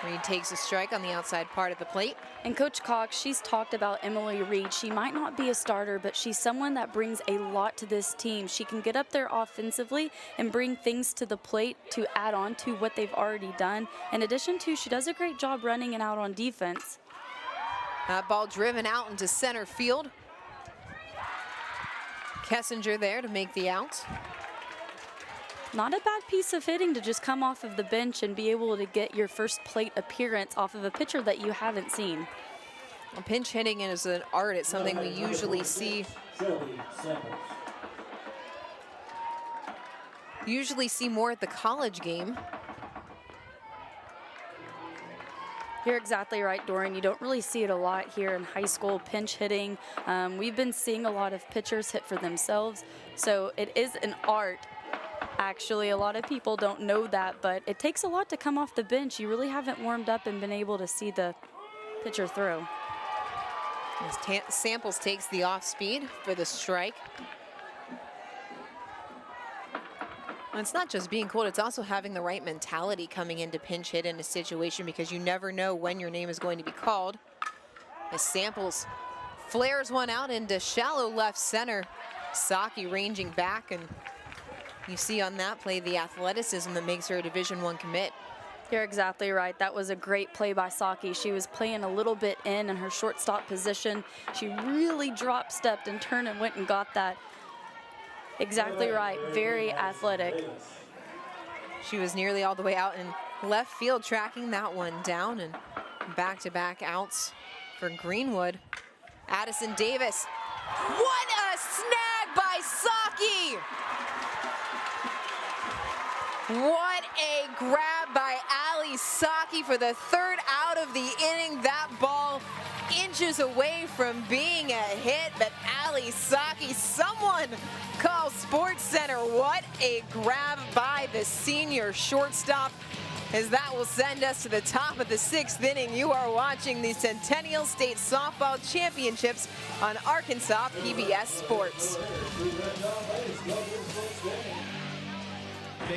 Speaker 1: Reed takes a strike on the outside part of the plate.
Speaker 2: And Coach Cox, she's talked about Emily Reed. She might not be a starter, but she's someone that brings a lot to this team. She can get up there offensively and bring things to the plate to add on to what they've already done. In addition to, she does a great job running and out on defense.
Speaker 1: That ball driven out into center field. Kessinger there to make the out.
Speaker 2: Not a bad piece of hitting to just come off of the bench and be able to get your first plate appearance off of a pitcher that you haven't seen.
Speaker 1: Well, pinch hitting is an art. It's something we usually see. More at the college game.
Speaker 2: You're exactly right, Doran. You don't really see it a lot here in high school, pinch hitting. We've been seeing a lot of pitchers hit for themselves, so it is an art. Actually, a lot of people don't know that, but it takes a lot to come off the bench. You really haven't warmed up and been able to see the pitcher throw.
Speaker 1: As Samples takes the off speed for the strike. And it's not just being cold, it's also having the right mentality coming into pinch hit in a situation, because you never know when your name is going to be called. As Samples flares one out into shallow left center. Saki ranging back, and you see on that play the athleticism that makes her a Division I commit.
Speaker 2: You're exactly right. That was a great play by Saki. She was playing a little bit in her shortstop position. She really drop stepped and turned and went and got that. Exactly right. Very athletic.
Speaker 1: She was nearly all the way out in left field, tracking that one down, and back-to-back outs for Greenwood. Addison Davis. What a snag by Saki! What a grab by Ali Saki for the 3rd out of the inning. That ball inches away from being a hit, but Ali Saki, someone call Sports Center. What a grab by the senior shortstop. As that will send us to the top of the 6th inning. You are watching the Centennial State Softball Championships on Arkansas PBS Sports.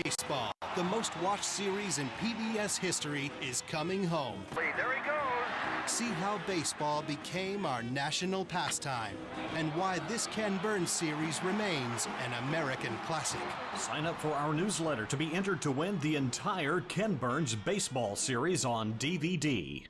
Speaker 19: Baseball, the most watched series in PBS history, is coming home.
Speaker 20: There he goes.
Speaker 19: See how baseball became our national pastime and why this Ken Burns series remains an American classic.
Speaker 7: Sign up for our newsletter to be entered to win the entire Ken Burns baseball series on DVD.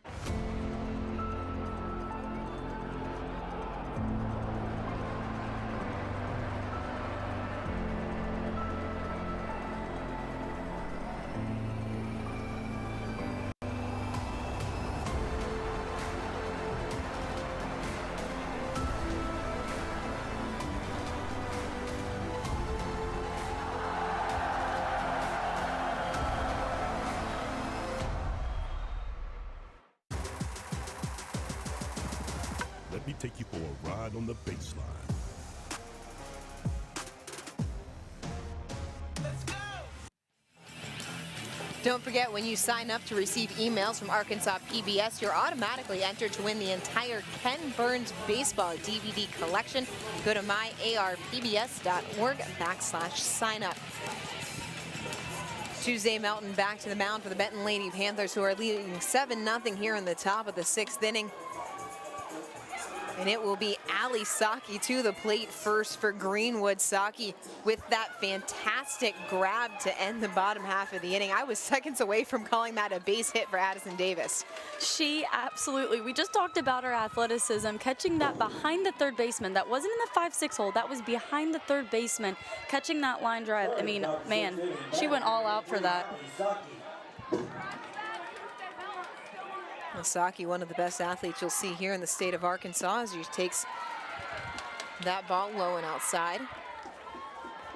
Speaker 11: Let me take you for a ride on the baseline.
Speaker 1: Don't forget, when you sign up to receive emails from Arkansas PBS, you're automatically entered to win the entire Ken Burns baseball DVD collection. Go to myarpbs.org/sign up. Tuesday, Melton back to the mound for the Benton Lady Panthers, who are leading 7-0 here in the top of the 6th inning. And it will be Ali Saki to the plate first for Greenwood. Saki with that fantastic grab to end the bottom half of the inning. I was seconds away from calling that a base hit for Addison Davis.
Speaker 2: She absolutely, we just talked about her athleticism, catching that behind the third baseman. That wasn't in the 5-6 hole, that was behind the third baseman, catching that line drive. I mean, man, she went all out for that.
Speaker 1: Saki, one of the best athletes you'll see here in the state of Arkansas, as he takes that ball low and outside.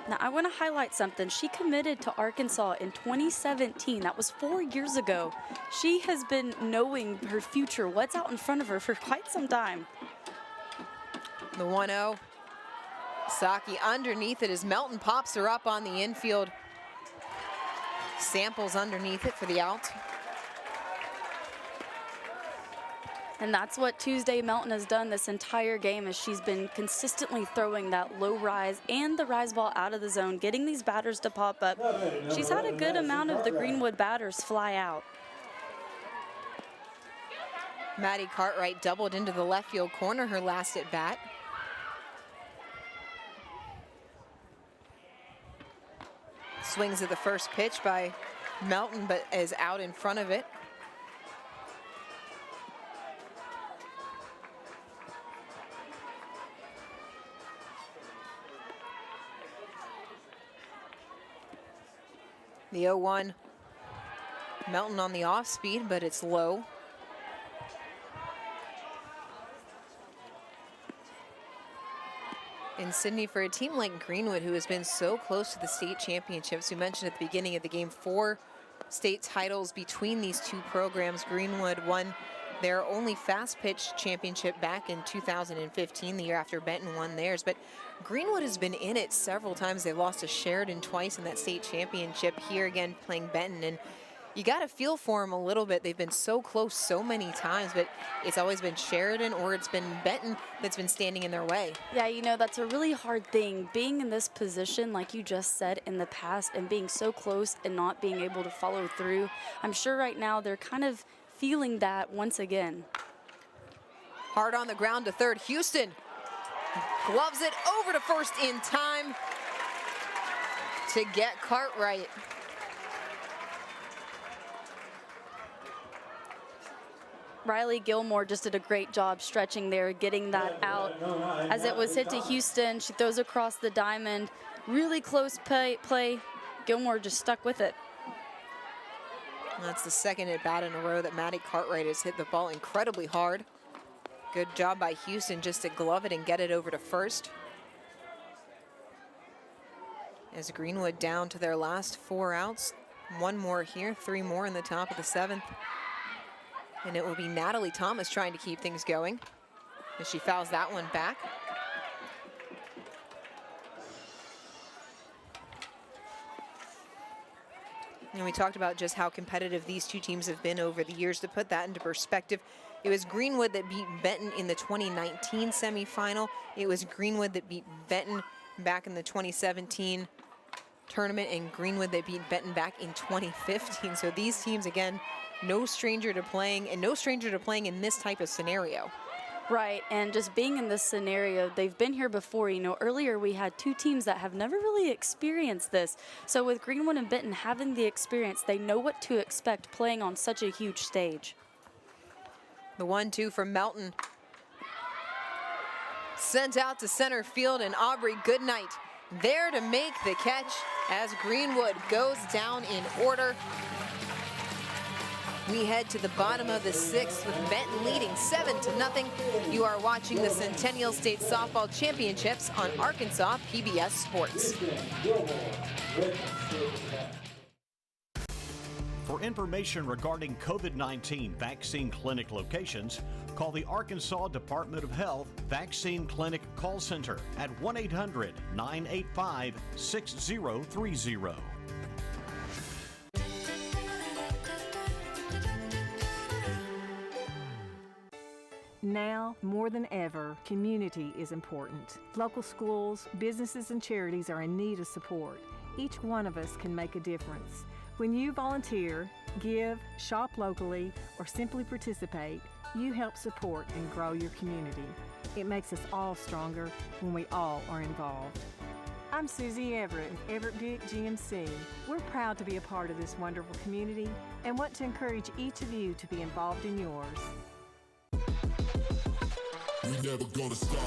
Speaker 2: Now, I want to highlight something. She committed to Arkansas in 2017. That was 4 years ago. She has been knowing her future, what's out in front of her, for quite some time.
Speaker 1: The 1-0. Saki underneath it as Melton pops her up on the infield. Samples underneath it for the out.
Speaker 2: And that's what Tuesday Melton has done this entire game, as she's been consistently throwing that low rise and the rise ball out of the zone, getting these batters to pop up. She's had a good amount of the Greenwood batters fly out.
Speaker 1: Maddie Cartwright doubled into the left field corner her last at bat. Swings at the first pitch by Melton, but is out in front of it. The 0-1, Melton on the off speed, but it's low. And Sydney, for a team like Greenwood, who has been so close to the state championships, we mentioned at the beginning of the game, 4 state titles between these two programs. Greenwood won their only fast pitch championship back in 2015, the year after Benton won theirs. But Greenwood has been in it several times. They lost to Sheridan twice in that state championship, here again playing Benton. And you got to feel for them a little bit. They've been so close so many times, but it's always been Sheridan or it's been Benton that's been standing in their way.
Speaker 2: Yeah, you know, that's a really hard thing, being in this position, like you just said, in the past, and being so close and not being able to follow through. I'm sure right now they're kind of feeling that once again.
Speaker 1: Hard on the ground to third. Houston gloves it over to first in time to get Cartwright.
Speaker 2: Riley Gilmore just did a great job stretching there, getting that out. As it was hit to Houston, she throws across the diamond. Really close play. Gilmore just stuck with it.
Speaker 1: That's the second at bat in a row that Maddie Cartwright has hit the ball incredibly hard. Good job by Houston just to glove it and get it over to first. As Greenwood down to their last 4 outs. 1 more here, 3 more in the top of the 7th. And it will be Natalie Thomas trying to keep things going as she fouls that one back. And we talked about just how competitive these two teams have been over the years. To put that into perspective, it was Greenwood that beat Benton in the 2019 semifinal. It was Greenwood that beat Benton back in the 2017 tournament, and Greenwood that beat Benton back in 2015. So these teams, again, no stranger to playing, and no stranger to playing in this type of scenario.
Speaker 2: Right, and just being in this scenario, they've been here before. You know, earlier we had two teams that have never really experienced this. So with Greenwood and Benton having the experience, they know what to expect playing on such a huge stage.
Speaker 1: The 1-2 from Melton. Sent out to center field, and Aubrey Goodnight there to make the catch as Greenwood goes down in order. We head to the bottom of the 6th with Benton leading 7-0. You are watching the Centennial State Softball Championships on Arkansas PBS Sports.
Speaker 7: For information regarding COVID-19 vaccine clinic locations, call the Arkansas Department of Health Vaccine Clinic Call Center at 1-800-985-6030.
Speaker 12: Now, more than ever, community is important. Local schools, businesses, and charities are in need of support. Each one of us can make a difference. When you volunteer, give, shop locally, or simply participate, you help support and grow your community. It makes us all stronger when we all are involved. I'm Susie Everett with Everett Buick GMC. We're proud to be a part of this wonderful community and want to encourage each of you to be involved in yours.
Speaker 20: We never gonna stop.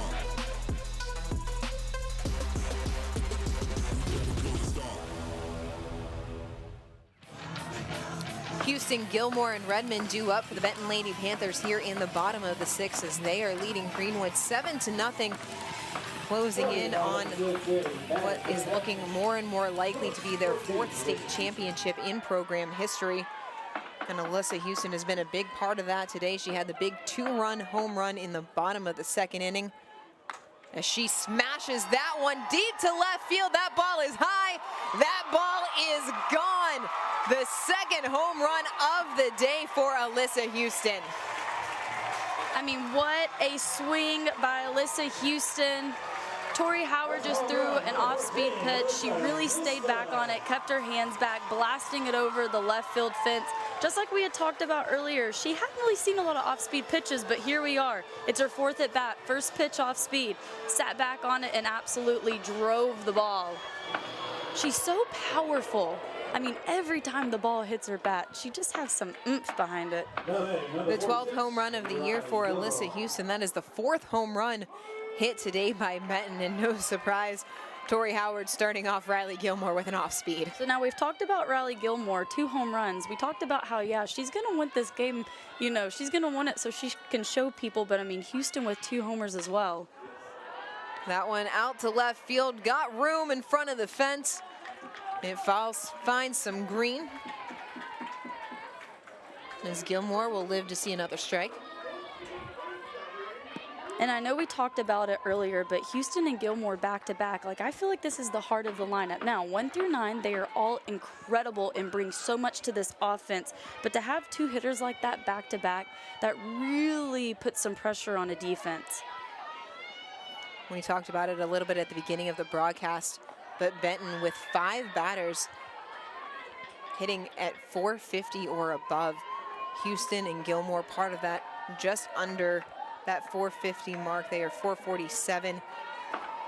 Speaker 1: Houston, Gilmore, and Redmond due up for the Benton Lady Panthers here in the bottom of the 6th as they are leading Greenwood 7-0, closing in on what is looking more and more likely to be their 4th state championship in program history. And Alyssa Houston has been a big part of that today. She had the big 2-run home run in the bottom of the 2nd inning as she smashes that one deep to left field. That ball is high. That ball is gone. The 2nd home run of the day for Alyssa Houston.
Speaker 2: I mean, what a swing by Alyssa Houston. Tori Howard just threw an off-speed pitch. She really stayed back on it, kept her hands back, blasting it over the left field fence. Just like we had talked about earlier, she hadn't really seen a lot of off-speed pitches, but here we are. It's her 4th at bat, first pitch off-speed, sat back on it and absolutely drove the ball. She's so powerful. I mean, every time the ball hits her bat, she just has some oomph behind it.
Speaker 1: The 12th home run of the year for Alyssa Houston. That is the 4th home run hit today by Benton, and no surprise, Tori Howard starting off Riley Gilmore with an off-speed.
Speaker 2: So now we've talked about Riley Gilmore, 2 home runs. We talked about how, yeah, she's going to win this game. You know, she's going to win it so she can show people, but I mean, Houston with 2 homers as well.
Speaker 1: That one out to left field, got room in front of the fence. It finds some green, as Gilmore will live to see another strike.
Speaker 2: And I know we talked about it earlier, but Houston and Gilmore back-to-back, like I feel like this is the heart of the lineup. Now, 1 through 9, they are all incredible and bring so much to this offense. But to have 2 hitters like that back-to-back, that really puts some pressure on a defense.
Speaker 1: We talked about it a little bit at the beginning of the broadcast, but Benton with 5 batters hitting at 450 or above. Houston and Gilmore part of that, just under that 450 mark. They are 447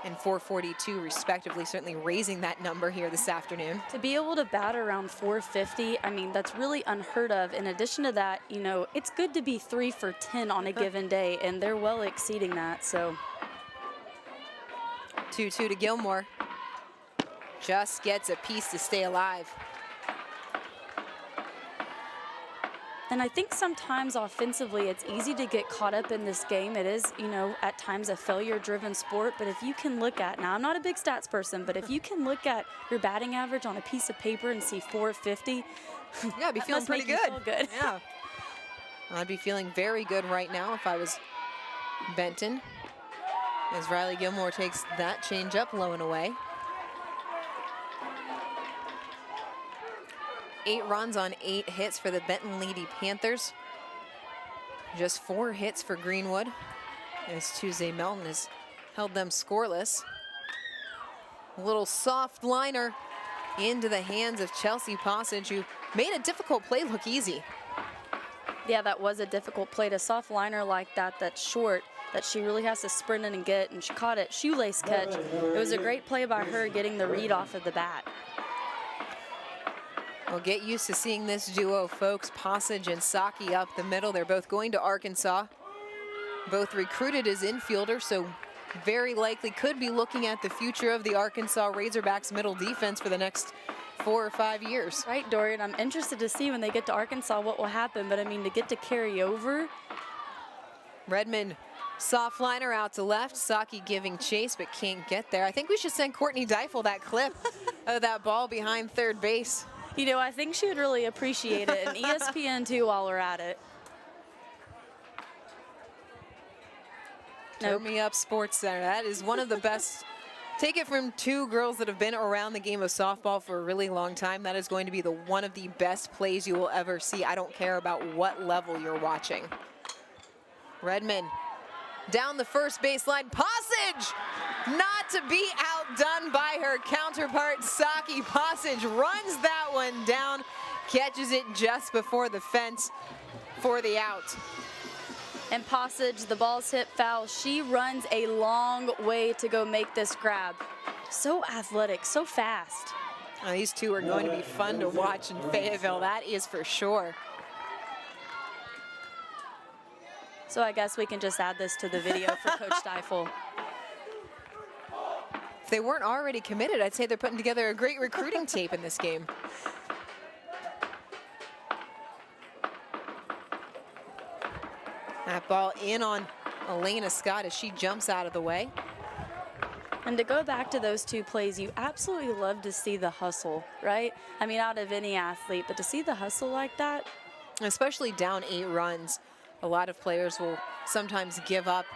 Speaker 1: and 442 respectively, certainly raising that number here this afternoon.
Speaker 2: To be able to bat around 450, I mean, that's really unheard of. In addition to that, you know, it's good to be 3 for 10 on a given day, and they're well exceeding that, so.
Speaker 1: 2-2 to Gilmore. Just gets a piece to stay alive.
Speaker 2: And I think sometimes offensively, it's easy to get caught up in this game. It is, you know, at times a failure-driven sport. But if you can look at, now I'm not a big stats person, but if you can look at your batting average on a piece of paper and see 450,
Speaker 1: yeah, I'd be feeling pretty good.
Speaker 2: Feel good.
Speaker 1: Yeah, I'd be feeling very good right now if I was Benton, as Riley Gilmore takes that change up low and away. 8 runs on 8 hits for the Benton Lady Panthers. Just 4 hits for Greenwood, as Tuesday Melton has held them scoreless. A little soft liner into the hands of Chelsea Passage, who made a difficult play look easy.
Speaker 2: Yeah, that was a difficult play. To soft liner like that, that's short, that she really has to sprint in and get, and she caught it, shoelace catch. It was a great play by her getting the read off of the bat.
Speaker 1: Well, get used to seeing this duo, folks. Passage and Saki up the middle. They're both going to Arkansas. Both recruited as infielders, so very likely could be looking at the future of the Arkansas Razorbacks middle defense for the next 4 or 5 years.
Speaker 2: Right, Dorian. I'm interested to see when they get to Arkansas what will happen, but I mean, to get to carry over.
Speaker 1: Redmond, soft liner out to left. Saki giving chase, but can't get there. I think we should send Courtney Deifel that clip of that ball behind third base.
Speaker 2: You know, I think she would really appreciate it, and ESPN too while we're at it.
Speaker 1: Turn Me Up Sports Center. That is one of the best. Take it from 2 girls that have been around the game of softball for a really long time. That is going to be one of the best plays you will ever see. I don't care about what level you're watching. Redmond down the first baseline. Passage! Not to be outdone by her counterpart, Saki. Passage runs that one down, catches it just before the fence for the out.
Speaker 2: And Passage, the ball's hit foul. She runs a long way to go make this grab. So athletic, so fast.
Speaker 1: These two are going to be fun to watch in Fayetteville, that is for sure.
Speaker 2: So I guess we can just add this to the video for Coach Deifel.
Speaker 1: If they weren't already committed, I'd say they're putting together a great recruiting tape in this game. That ball in on Elena Scott as she jumps out of the way.
Speaker 2: And to go back to those 2 plays, you absolutely love to see the hustle, right? I mean, out of any athlete, but to see the hustle like that.
Speaker 1: Especially down 8 runs, a lot of players will sometimes give up.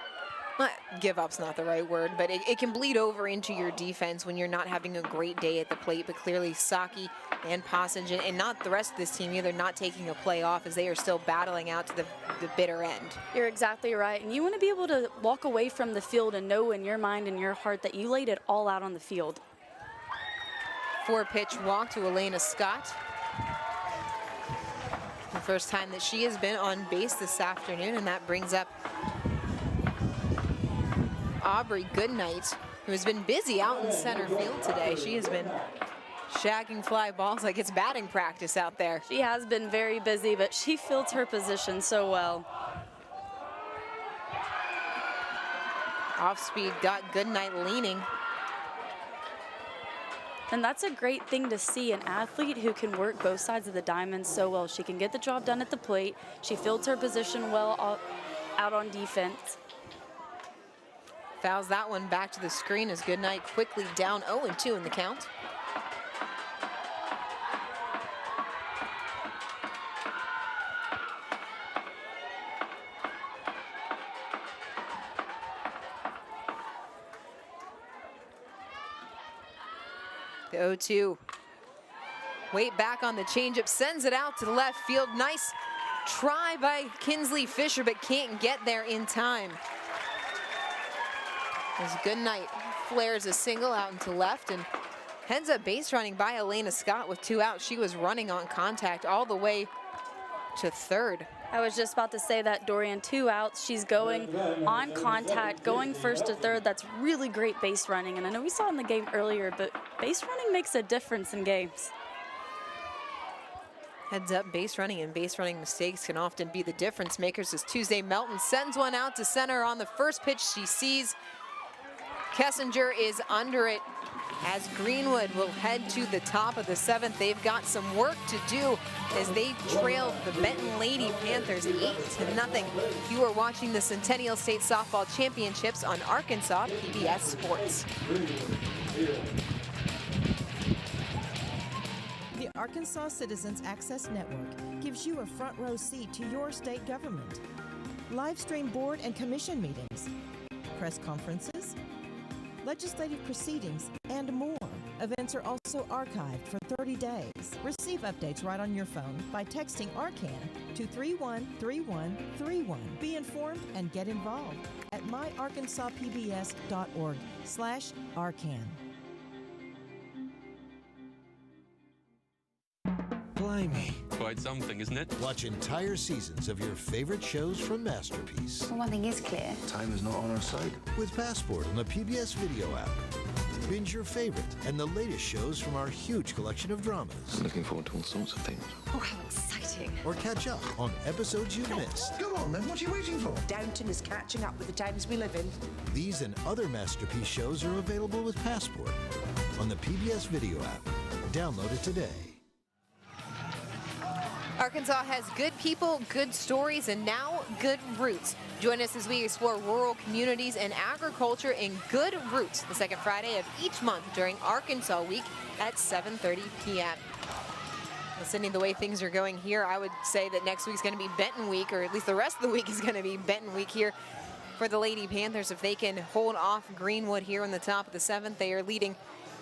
Speaker 1: Give up's not the right word, but it can bleed over into your defense when you're not having a great day at the plate. But clearly Saki and Passage, and not the rest of this team either, not taking a play off as they are still battling out to the bitter end.
Speaker 2: You're exactly right. And you want to be able to walk away from the field and know in your mind and your heart that you laid it all out on the field.
Speaker 1: 4-pitch walk to Elena Scott. The first time that she has been on base this afternoon, and that brings up Aubrey Goodnight, who has been busy out in center field today. She has been shagging fly balls like it's batting practice out there.
Speaker 2: She has been very busy, but she fields her position so well.
Speaker 1: Off speed got Goodnight leaning.
Speaker 2: And that's a great thing to see, an athlete who can work both sides of the diamond so well. She can get the job done at the plate. She fields her position well out on defense.
Speaker 1: Fouls that one back to the screen as Goodnight quickly down 0-2 in the count. The 0-2. Wait back on the changeup, sends it out to the left field. Nice try by Kinsley Fisher, but can't get there in time. As Goodnight flares a single out into left and heads up base running by Elena Scott with 2 outs. She was running on contact all the way to third.
Speaker 2: I was just about to say that, Dorian. 2 outs. She's going on contact, going first to third. That's really great base running. And I know we saw in the game earlier, but base running makes a difference in games.
Speaker 1: Heads up base running, and base running mistakes can often be the difference makers as Tuesday Melton sends one out to center on the first pitch she sees. Kessinger is under it as Greenwood will head to the top of the 7th. They've got some work to do as they trail the Benton Lady Panthers 8-0. You are watching the Centennial State Softball Championships on Arkansas PBS Sports.
Speaker 13: The Arkansas Citizens Access Network gives you a front row seat to your state government. Live stream board and commission meetings, press conferences, legislative proceedings, and more. Events are also archived for 30 30 days. Receive updates right on your phone by texting ARCAN to 313131. Be informed and get involved at myarkansaspbs.org/ARCAN.
Speaker 10: Blimey.
Speaker 14: Quite something, isn't it?
Speaker 10: Watch entire seasons of your favorite shows from Masterpiece.
Speaker 23: Well, one thing is clear.
Speaker 10: Time is not on our side. With Passport on the PBS video app. Binge your favorite and the latest shows from our huge collection of dramas.
Speaker 14: I'm looking forward to all sorts of things.
Speaker 23: Oh, how exciting.
Speaker 10: Or catch up on episodes you've missed.
Speaker 24: Go on then, what are you waiting for? Downton is catching up with the times we live in.
Speaker 10: These and other Masterpiece shows are available with Passport on the PBS video app. Download it today.
Speaker 1: Arkansas has good people, good stories, and now good roots. Join us as we explore rural communities and agriculture in Good Roots, the second Friday of each month during Arkansas Week at 7:30 p.m. Listening to the way things are going here, I would say that next week's going to be Benton Week, or at least the rest of the week is going to be Benton Week here for the Lady Panthers. If they can hold off Greenwood here on the top of the 7th, they are leading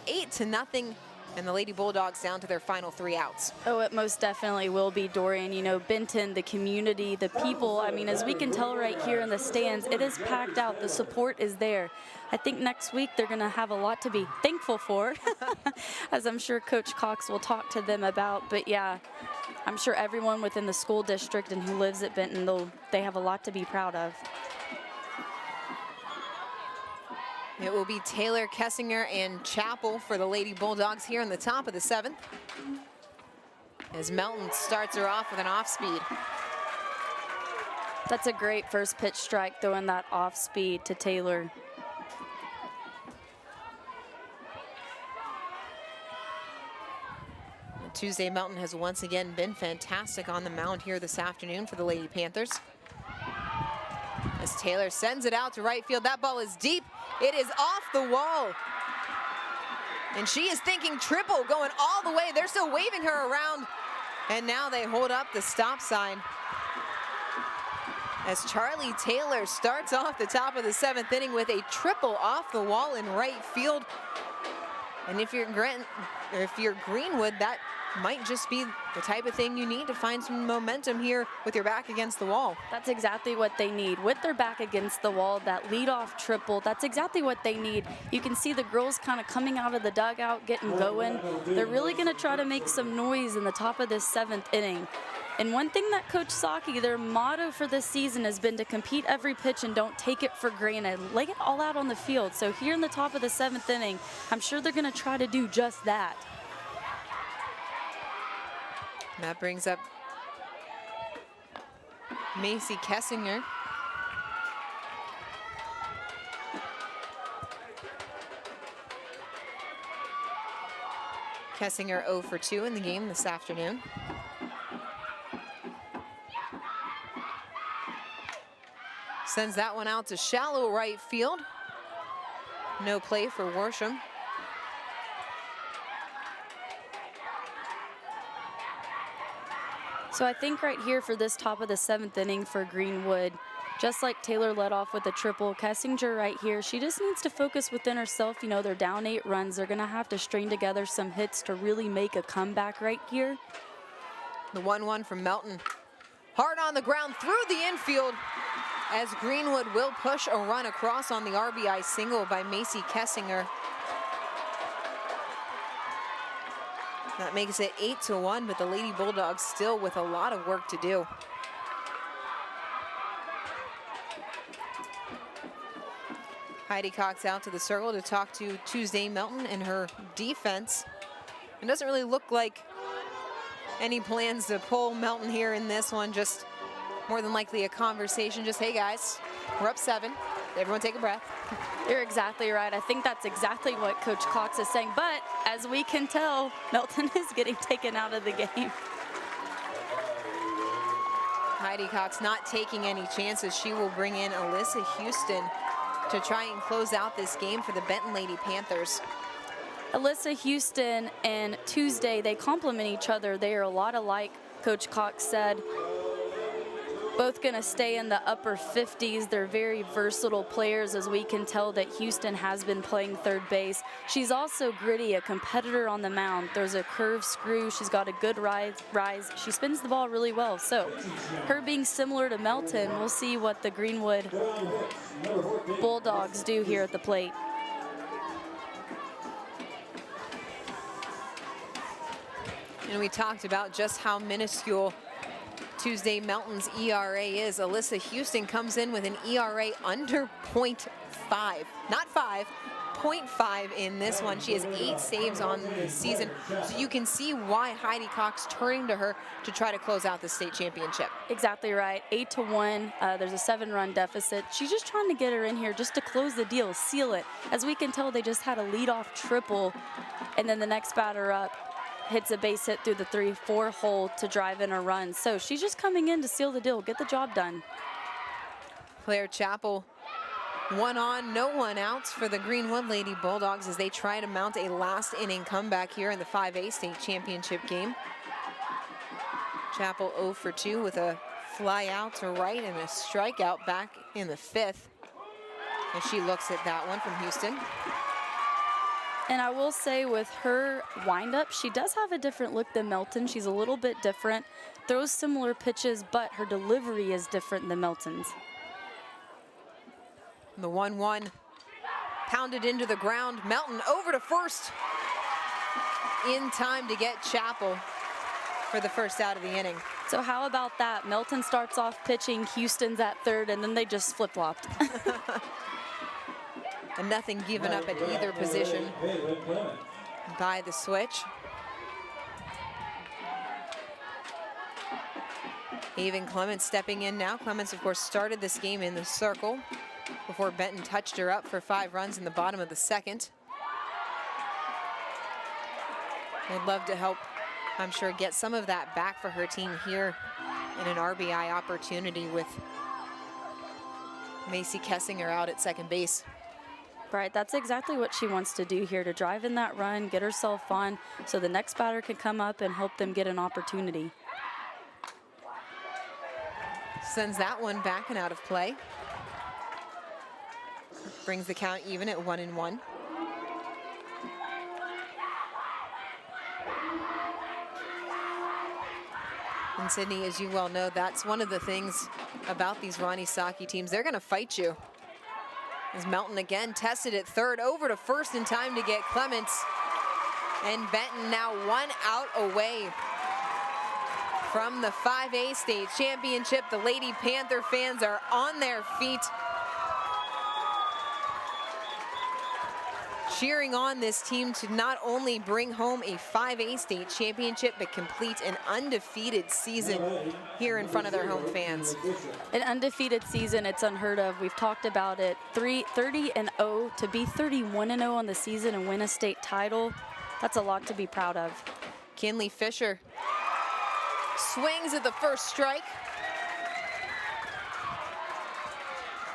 Speaker 1: 8-0. And the Lady Bulldogs down to their final 3 outs.
Speaker 2: Oh, it most definitely will be, Dorian. You know, Benton, the community, the people, I mean, as we can tell right here in the stands, it is packed out. The support is there. I think next week they're going to have a lot to be thankful for, as I'm sure Coach Cox will talk to them about. But, yeah, I'm sure everyone within the school district and who lives at Benton, they have a lot to be proud of.
Speaker 1: It will be Taylor, Kessinger, and Chappell for the Lady Bulldogs here on the top of the 7th. As Melton starts her off with an off speed.
Speaker 2: That's a great first pitch strike, throwing that off speed to Taylor.
Speaker 1: Tuesday, Melton has once again been fantastic on the mound here this afternoon for the Lady Panthers. As Taylor sends it out to right field, that ball is deep. It is off the wall. And she is thinking triple, going all the way. They're still waving her around. And now they hold up the stop sign. As Charlie Taylor starts off the top of the 7th inning with a triple off the wall in right field. And if you're Greenwood, that might just be the type of thing you need to find some momentum here with your back against the wall.
Speaker 2: That's exactly what they need. With their back against the wall, that leadoff triple, that's exactly what they need. You can see the girls kind of coming out of the dugout, getting going. They're really going to try to make some noise in the top of this 7th inning. And one thing that Coach Saki, their motto for this season has been to compete every pitch and don't take it for granted. Lay it all out on the field. So here in the top of the 7th inning, I'm sure they're going to try to do just that.
Speaker 1: That brings up Macy Kessinger. Kessinger 0 for 2 in the game this afternoon. Sends that one out to shallow right field. No play for Worsham.
Speaker 2: So I think right here for this top of the 7th inning for Greenwood, just like Taylor led off with a triple, Kessinger right here, she just needs to focus within herself. You know, they're down 8 runs. They're going to have to string together some hits to really make a comeback right here.
Speaker 1: The 1-1 from Melton. Hard on the ground through the infield as Greenwood will push a run across on the RBI single by Macy Kessinger. That makes it 8-1, but the Lady Bulldogs still with a lot of work to do. Heidi Cox out to the circle to talk to Tuesday Melton and her defense. It doesn't really look like any plans to pull Melton here in this one, just more than likely a conversation. Just, hey guys, we're up 7. Everyone take a breath.
Speaker 2: You're exactly right. I think that's exactly what Coach Cox is saying. But as we can tell, Melton is getting taken out of the game.
Speaker 1: Heidi Cox not taking any chances. She will bring in Alyssa Houston to try and close out this game for the Benton Lady Panthers.
Speaker 2: Alyssa Houston and Tuesday, they complement each other. They are a lot alike, Coach Cox said. Both going to stay in the upper 50s. They're very versatile players, as we can tell that Houston has been playing third base. She's also gritty, a competitor on the mound. There's a curve screw. She's got a good rise. She spins the ball really well. So her being similar to Melton, we'll see what the Greenwood Bulldogs do here at the plate.
Speaker 1: And we talked about just how minuscule Tuesday Melton's ERA is. Alyssa Houston comes in with an ERA under 0.5, not 5, 0.5 in this one. She has 8 saves on the season, so you can see why Heidi Cox turning to her to try to close out the state championship.
Speaker 2: Exactly right. 8-1. There's a 7-run deficit. She's just trying to get her in here just to close the deal, seal it. As we can tell, they just had a leadoff triple, and then the next batter up hits a base hit through the 3-4 hole to drive in a run. So she's just coming in to seal the deal, get the job done.
Speaker 1: Claire Chappell, 1 on, no 1 outs for the Greenwood Lady Bulldogs as they try to mount a last inning comeback here in the 5A state championship game. Chappell 0 for 2 with a fly out to right and a strikeout back in the 5th. As she looks at that one from Houston.
Speaker 2: And I will say with her windup, she does have a different look than Melton. She's a little bit different, throws similar pitches, but her delivery is different than Melton's.
Speaker 1: The 1-1 pounded into the ground. Melton over to first in time to get Chappell for the first out of the inning.
Speaker 2: So how about that? Melton starts off pitching, Houston's at third, and then they just flip-flopped.
Speaker 1: And nothing given up at either position by the switch. Haven Clements stepping in now. Clements, of course, started this game in the circle before Benton touched her up for 5 runs in the bottom of the 2nd. Would love to help, I'm sure, get some of that back for her team here in an RBI opportunity with Macy Kessinger out at second base.
Speaker 2: Right, that's exactly what she wants to do here, to drive in that run, get herself on, so the next batter can come up and help them get an opportunity.
Speaker 1: Sends that one back and out of play. Brings the count even at 1-1. And Sydney, as you well know, that's one of the things about these Ronnie Saki teams. They're going to fight you. As Melton again tested at third, over to first in time to get Clements. And Benton now 1 out away from the 5A state championship. The Lady Panther fans are on their feet, cheering on this team to not only bring home a 5A state championship, but complete an undefeated season here in front of their home fans.
Speaker 2: An undefeated season, it's unheard of. We've talked about it. 30-0 to be 31-0 on the season and win a state title. That's a lot to be proud of.
Speaker 1: Kinley Fisher swings at the first strike.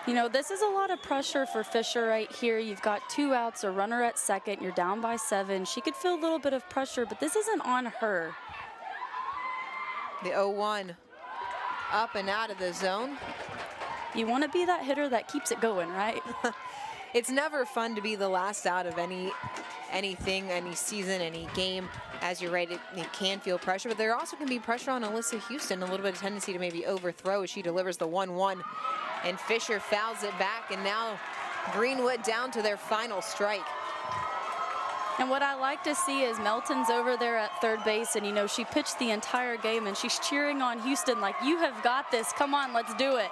Speaker 2: You know, this is a lot of pressure for Fisher right here. You've got 2 outs, a runner at second, you're down by 7. She could feel a little bit of pressure, but this isn't on her.
Speaker 1: The 0-1 up and out of the zone.
Speaker 2: You want to be that hitter that keeps it going, right?
Speaker 1: It's never fun to be the last out of anything, any season, any game. As you're right, it can feel pressure, but there also can be pressure on Alyssa Houston, a little bit of tendency to maybe overthrow as she delivers the 1-1. And Fisher fouls it back, and now Greenwood down to their final strike.
Speaker 2: And what I like to see is Melton's over there at third base, and you know, she pitched the entire game, and she's cheering on Houston like, you have got this, come on, let's do it.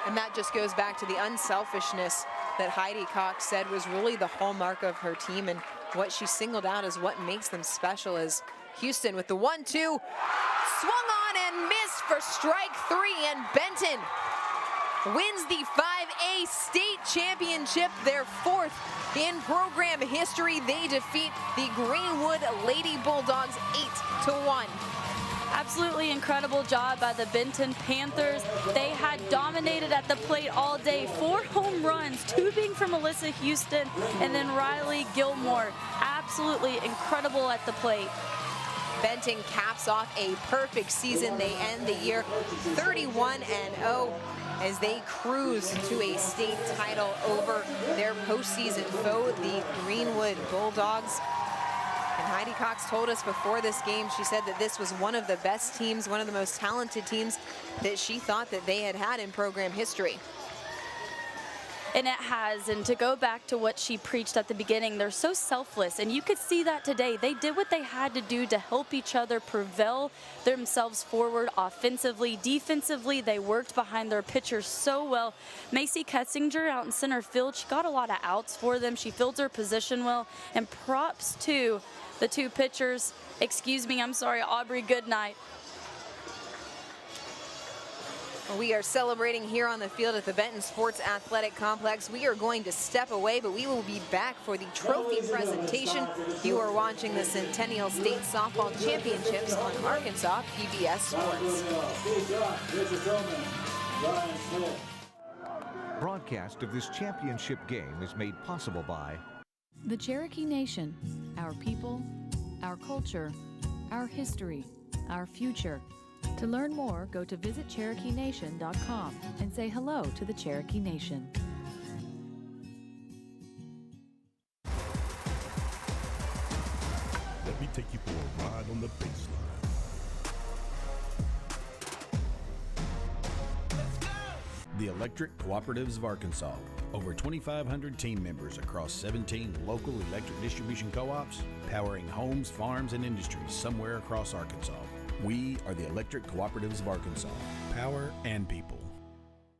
Speaker 1: And that just goes back to the unselfishness that Heidi Cox said was really the hallmark of her team, and what she singled out as what makes them special. As Houston with the 1-2, swung on and missed for strike 3, and Benton wins the 5A state championship, their 4th in program history. They defeat the Greenwood Lady Bulldogs 8-1.
Speaker 2: Absolutely incredible job by the Benton Panthers. They had dominated at the plate all day. 4 home runs, 2 being from Alyssa Houston and then Riley Gilmore. Absolutely incredible at the plate.
Speaker 1: Benton caps off a perfect season. They end the year 31-0 as they cruise to a state title over their postseason foe, the Greenwood Bulldogs. And Heidi Cox told us before this game, she said that this was one of the best teams, one of the most talented teams that she thought that they had in program history.
Speaker 2: And it has, and to go back to what she preached at the beginning, they're so selfless, and you could see that today. They did what they had to do to help each other propel themselves forward offensively. Defensively, they worked behind their pitchers so well. Macy Ketzinger out in center field, she got a lot of outs for them. She filled her position well, and props to the two pitchers. Aubrey Goodnight.
Speaker 1: We are celebrating here on the field at the Benton Sports Athletic Complex. We are going to step away, but we will be back for the trophy presentation. You are watching the Centennial State Softball Championships on Arkansas PBS Sports.
Speaker 15: Broadcast of this championship game is made possible by
Speaker 8: the Cherokee Nation, our people, our culture, our history, our future. To learn more, go to visitcherokeenation.com and say hello to the Cherokee Nation.
Speaker 11: Let me take you for a ride on the baseline.
Speaker 6: The Electric Cooperatives of Arkansas. Over 2,500 team members across 17 local electric distribution co-ops, powering homes, farms, and industries somewhere across Arkansas. We are the Electric Cooperatives of Arkansas. Power and people.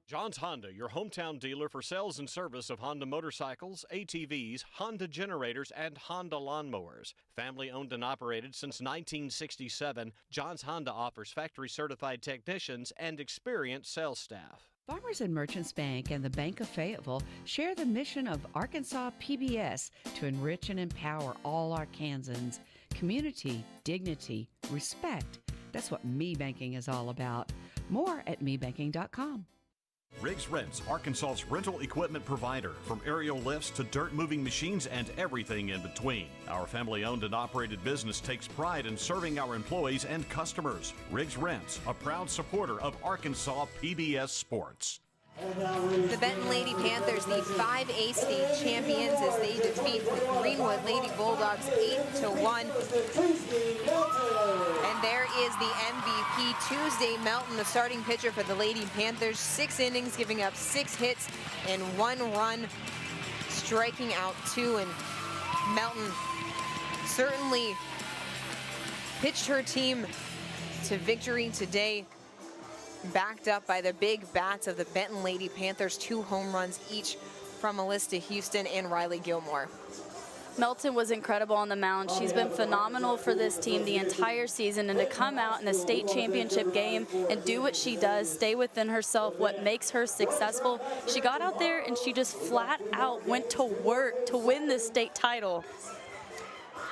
Speaker 7: John's Honda, your hometown dealer for sales and service of Honda motorcycles, ATVs, Honda generators, and Honda lawnmowers. Family owned and operated since 1967, John's Honda offers factory certified technicians and experienced sales staff.
Speaker 17: Farmers and Merchants Bank and the Bank of Fayetteville share the mission of Arkansas PBS to enrich and empower all Arkansans. Community, dignity, respect. That's what Me Banking is all about. More at mebanking.com.
Speaker 7: Riggs Rents, Arkansas's rental equipment provider, from aerial lifts to dirt moving machines and everything in between. Our family owned and operated business takes pride in serving our employees and customers. Riggs Rents, a proud supporter of Arkansas PBS Sports.
Speaker 1: The Benton Lady Panthers, the 5A state champions, as they defeat the Greenwood Lady Bulldogs 8-1. And there is the MVP, Tuesday Melton, the starting pitcher for the Lady Panthers. 6 innings, giving up 6 hits and 1 run, striking out 2. And Melton certainly pitched her team to victory today, backed up by the big bats of the Benton Lady Panthers. 2 home runs each from Alyssa Houston and Riley Gilmore.
Speaker 2: Melton was incredible on the mound. She's been phenomenal for this team the entire season, and to come out in the state championship game and do what she does, stay within herself, what makes her successful. She got out there and she just flat out went to work to win this state title.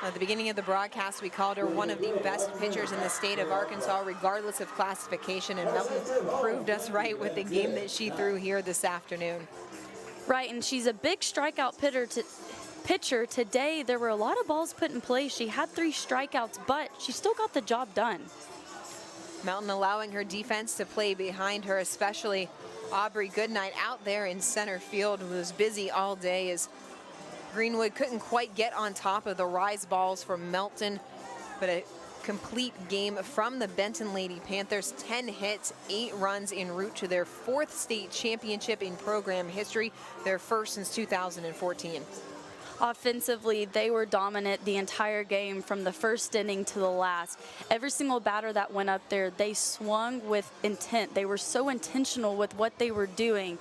Speaker 1: At the beginning of the broadcast, we called her one of the best pitchers in the state of Arkansas, regardless of classification, and Melton proved us right with the game that she threw here this afternoon.
Speaker 2: Right, and she's a big strikeout pitcher. Today, there were a lot of balls put in play. She had 3 strikeouts, but she still got the job done.
Speaker 1: Melton allowing her defense to play behind her, especially Aubrey Goodnight out there in center field, who was busy all day as Greenwood couldn't quite get on top of the rise balls from Melton, but a complete game from the Benton Lady Panthers. 10 hits, 8 runs en route to their 4th state championship in program history, their first since 2014.
Speaker 2: Offensively, they were dominant the entire game from the first inning to the last. Every single batter that went up there, they swung with intent. They were so intentional with what they were doing.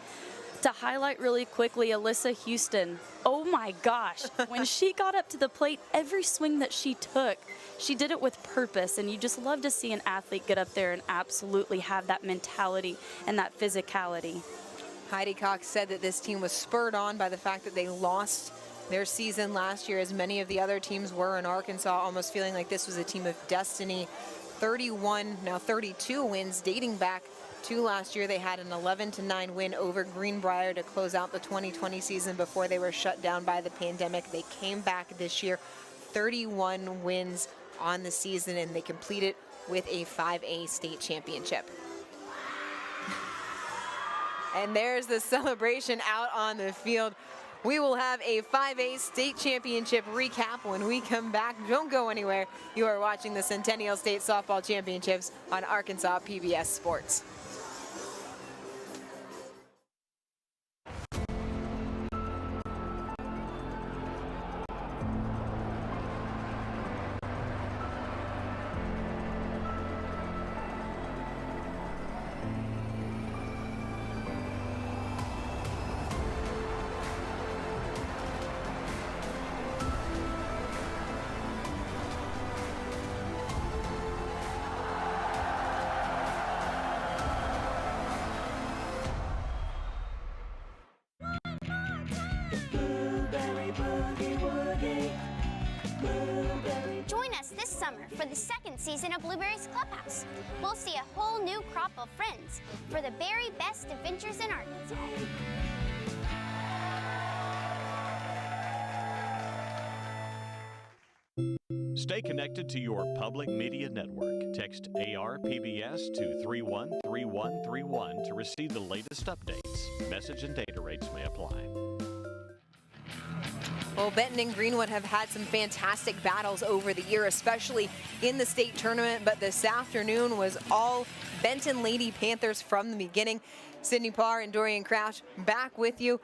Speaker 2: To highlight really quickly, Alyssa Houston, oh my gosh, when she got up to the plate, every swing that she took, she did it with purpose, and you just love to see an athlete get up there and absolutely have that mentality and that physicality.
Speaker 1: Heidi Cox said that this team was spurred on by the fact that they lost their season last year, as many of the other teams were in Arkansas, almost feeling like this was a team of destiny. 31, now 32 wins dating back to last year. They had an 11-9 win over Greenbrier to close out the 2020 season before they were shut down by the pandemic. They came back this year, 31 wins on the season, and they complete it with a 5A state championship. And there's the celebration out on the field. We will have a 5A state championship recap when we come back. Don't go anywhere. You are watching the Centennial State Softball Championships on Arkansas PBS Sports.
Speaker 3: Join us this summer for the second season of Blueberry's Clubhouse. We'll see a whole new crop of friends for the very best adventures in Arkansas.
Speaker 7: Stay connected to your public media network. Text ARPBS to 313131 to receive the latest updates. Message and data rates may apply.
Speaker 1: Well, Benton and Greenwood have had some fantastic battles over the year, especially in the state tournament, but this afternoon was all Benton Lady Panthers from the beginning. Sydney Parr and Dorian Crouch back with you.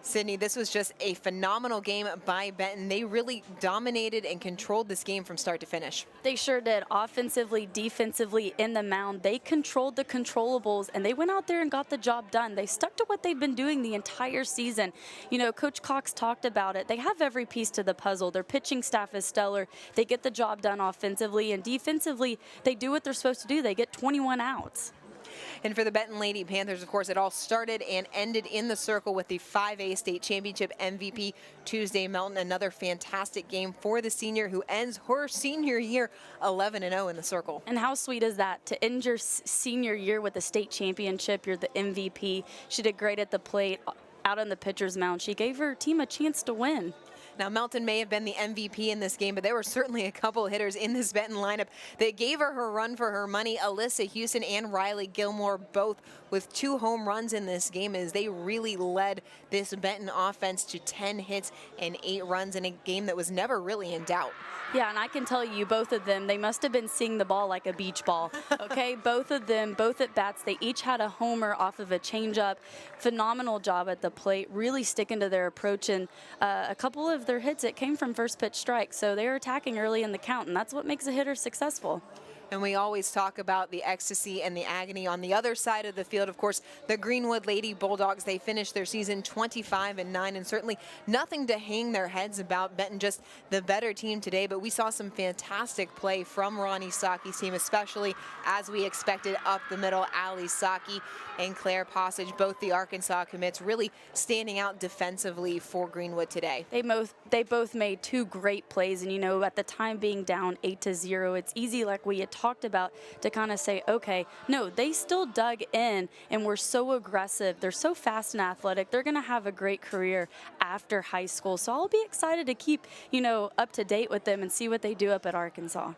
Speaker 1: Sydney, this was just a phenomenal game by Benton. They really dominated and controlled this game from start to finish.
Speaker 2: They sure did. Offensively, defensively, in the mound, they controlled the controllables, and they went out there and got the job done. They stuck to what they've been doing the entire season. You know, Coach Cox talked about it. They have every piece to the puzzle. Their pitching staff is stellar. They get the job done offensively, and defensively, they do what they're supposed to do. They get 21 outs.
Speaker 1: And for the Benton Lady Panthers, of course, it all started and ended in the circle with the 5A state championship MVP Tuesday Melton. Another fantastic game for the senior who ends her senior year 11-0 in the circle.
Speaker 2: And how sweet is that to end your senior year with a state championship? You're the MVP. She did great at the plate, out on the pitcher's mound. She gave her team a chance to win.
Speaker 1: Now, Melton may have been the MVP in this game, but there were certainly a couple of hitters in this Benton lineup that gave her run for her money. Alyssa Houston and Riley Gilmore both with 2 home runs in this game as they really led this Benton offense to 10 hits and 8 runs in a game that was never really in doubt.
Speaker 2: Yeah, and I can tell you, both of them, they must have been seeing the ball like a beach ball, okay? Both of them, both at bats, they each had a homer off of a changeup. Phenomenal job at the plate, really sticking to their approach, and a couple of their hits, it came from first pitch strikes, so they were attacking early in the count, and that's what makes a hitter successful.
Speaker 1: And we always talk about the ecstasy and the agony on the other side of the field. Of course, the Greenwood Lady Bulldogs, they finished their season 25-9, and certainly nothing to hang their heads about. Benton just the better team today, but we saw some fantastic play from Ronnie Saki's team, especially as we expected up the middle. Ali Saki and Claire Passage, both the Arkansas commits, really standing out defensively for Greenwood today.
Speaker 2: They both made 2 great plays, and you know, at the time being down 8-0, it's easy, like we had talked about, to kind of say, okay, no, they still dug in and were so aggressive. They're so fast and athletic. They're going to have a great career after high school. So I'll be excited to keep, you know, up to date with them and see what they do up at Arkansas.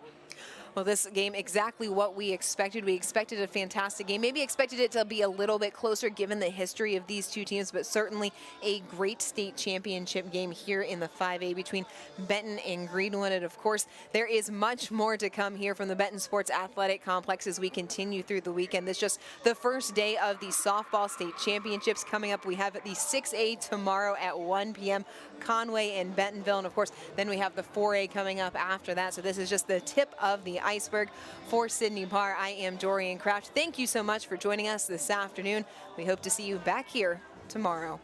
Speaker 1: Well, this game, exactly what we expected. We expected a fantastic game. Maybe expected it to be a little bit closer given the history of these two teams, but certainly a great state championship game here in the 5A between Benton and Greenwood. And of course, there is much more to come here from the Benton Sports Athletic Complex as we continue through the weekend. This is just the first day of the softball state championships coming up. We have the 6A tomorrow at 1 p.m. Conway and Bentonville, and of course then we have the 4A coming up after that. So this is just the tip of the iceberg. For Sydney Parr, I am Dorian Crouch. Thank you so much for joining us this afternoon. We hope to see you back here tomorrow.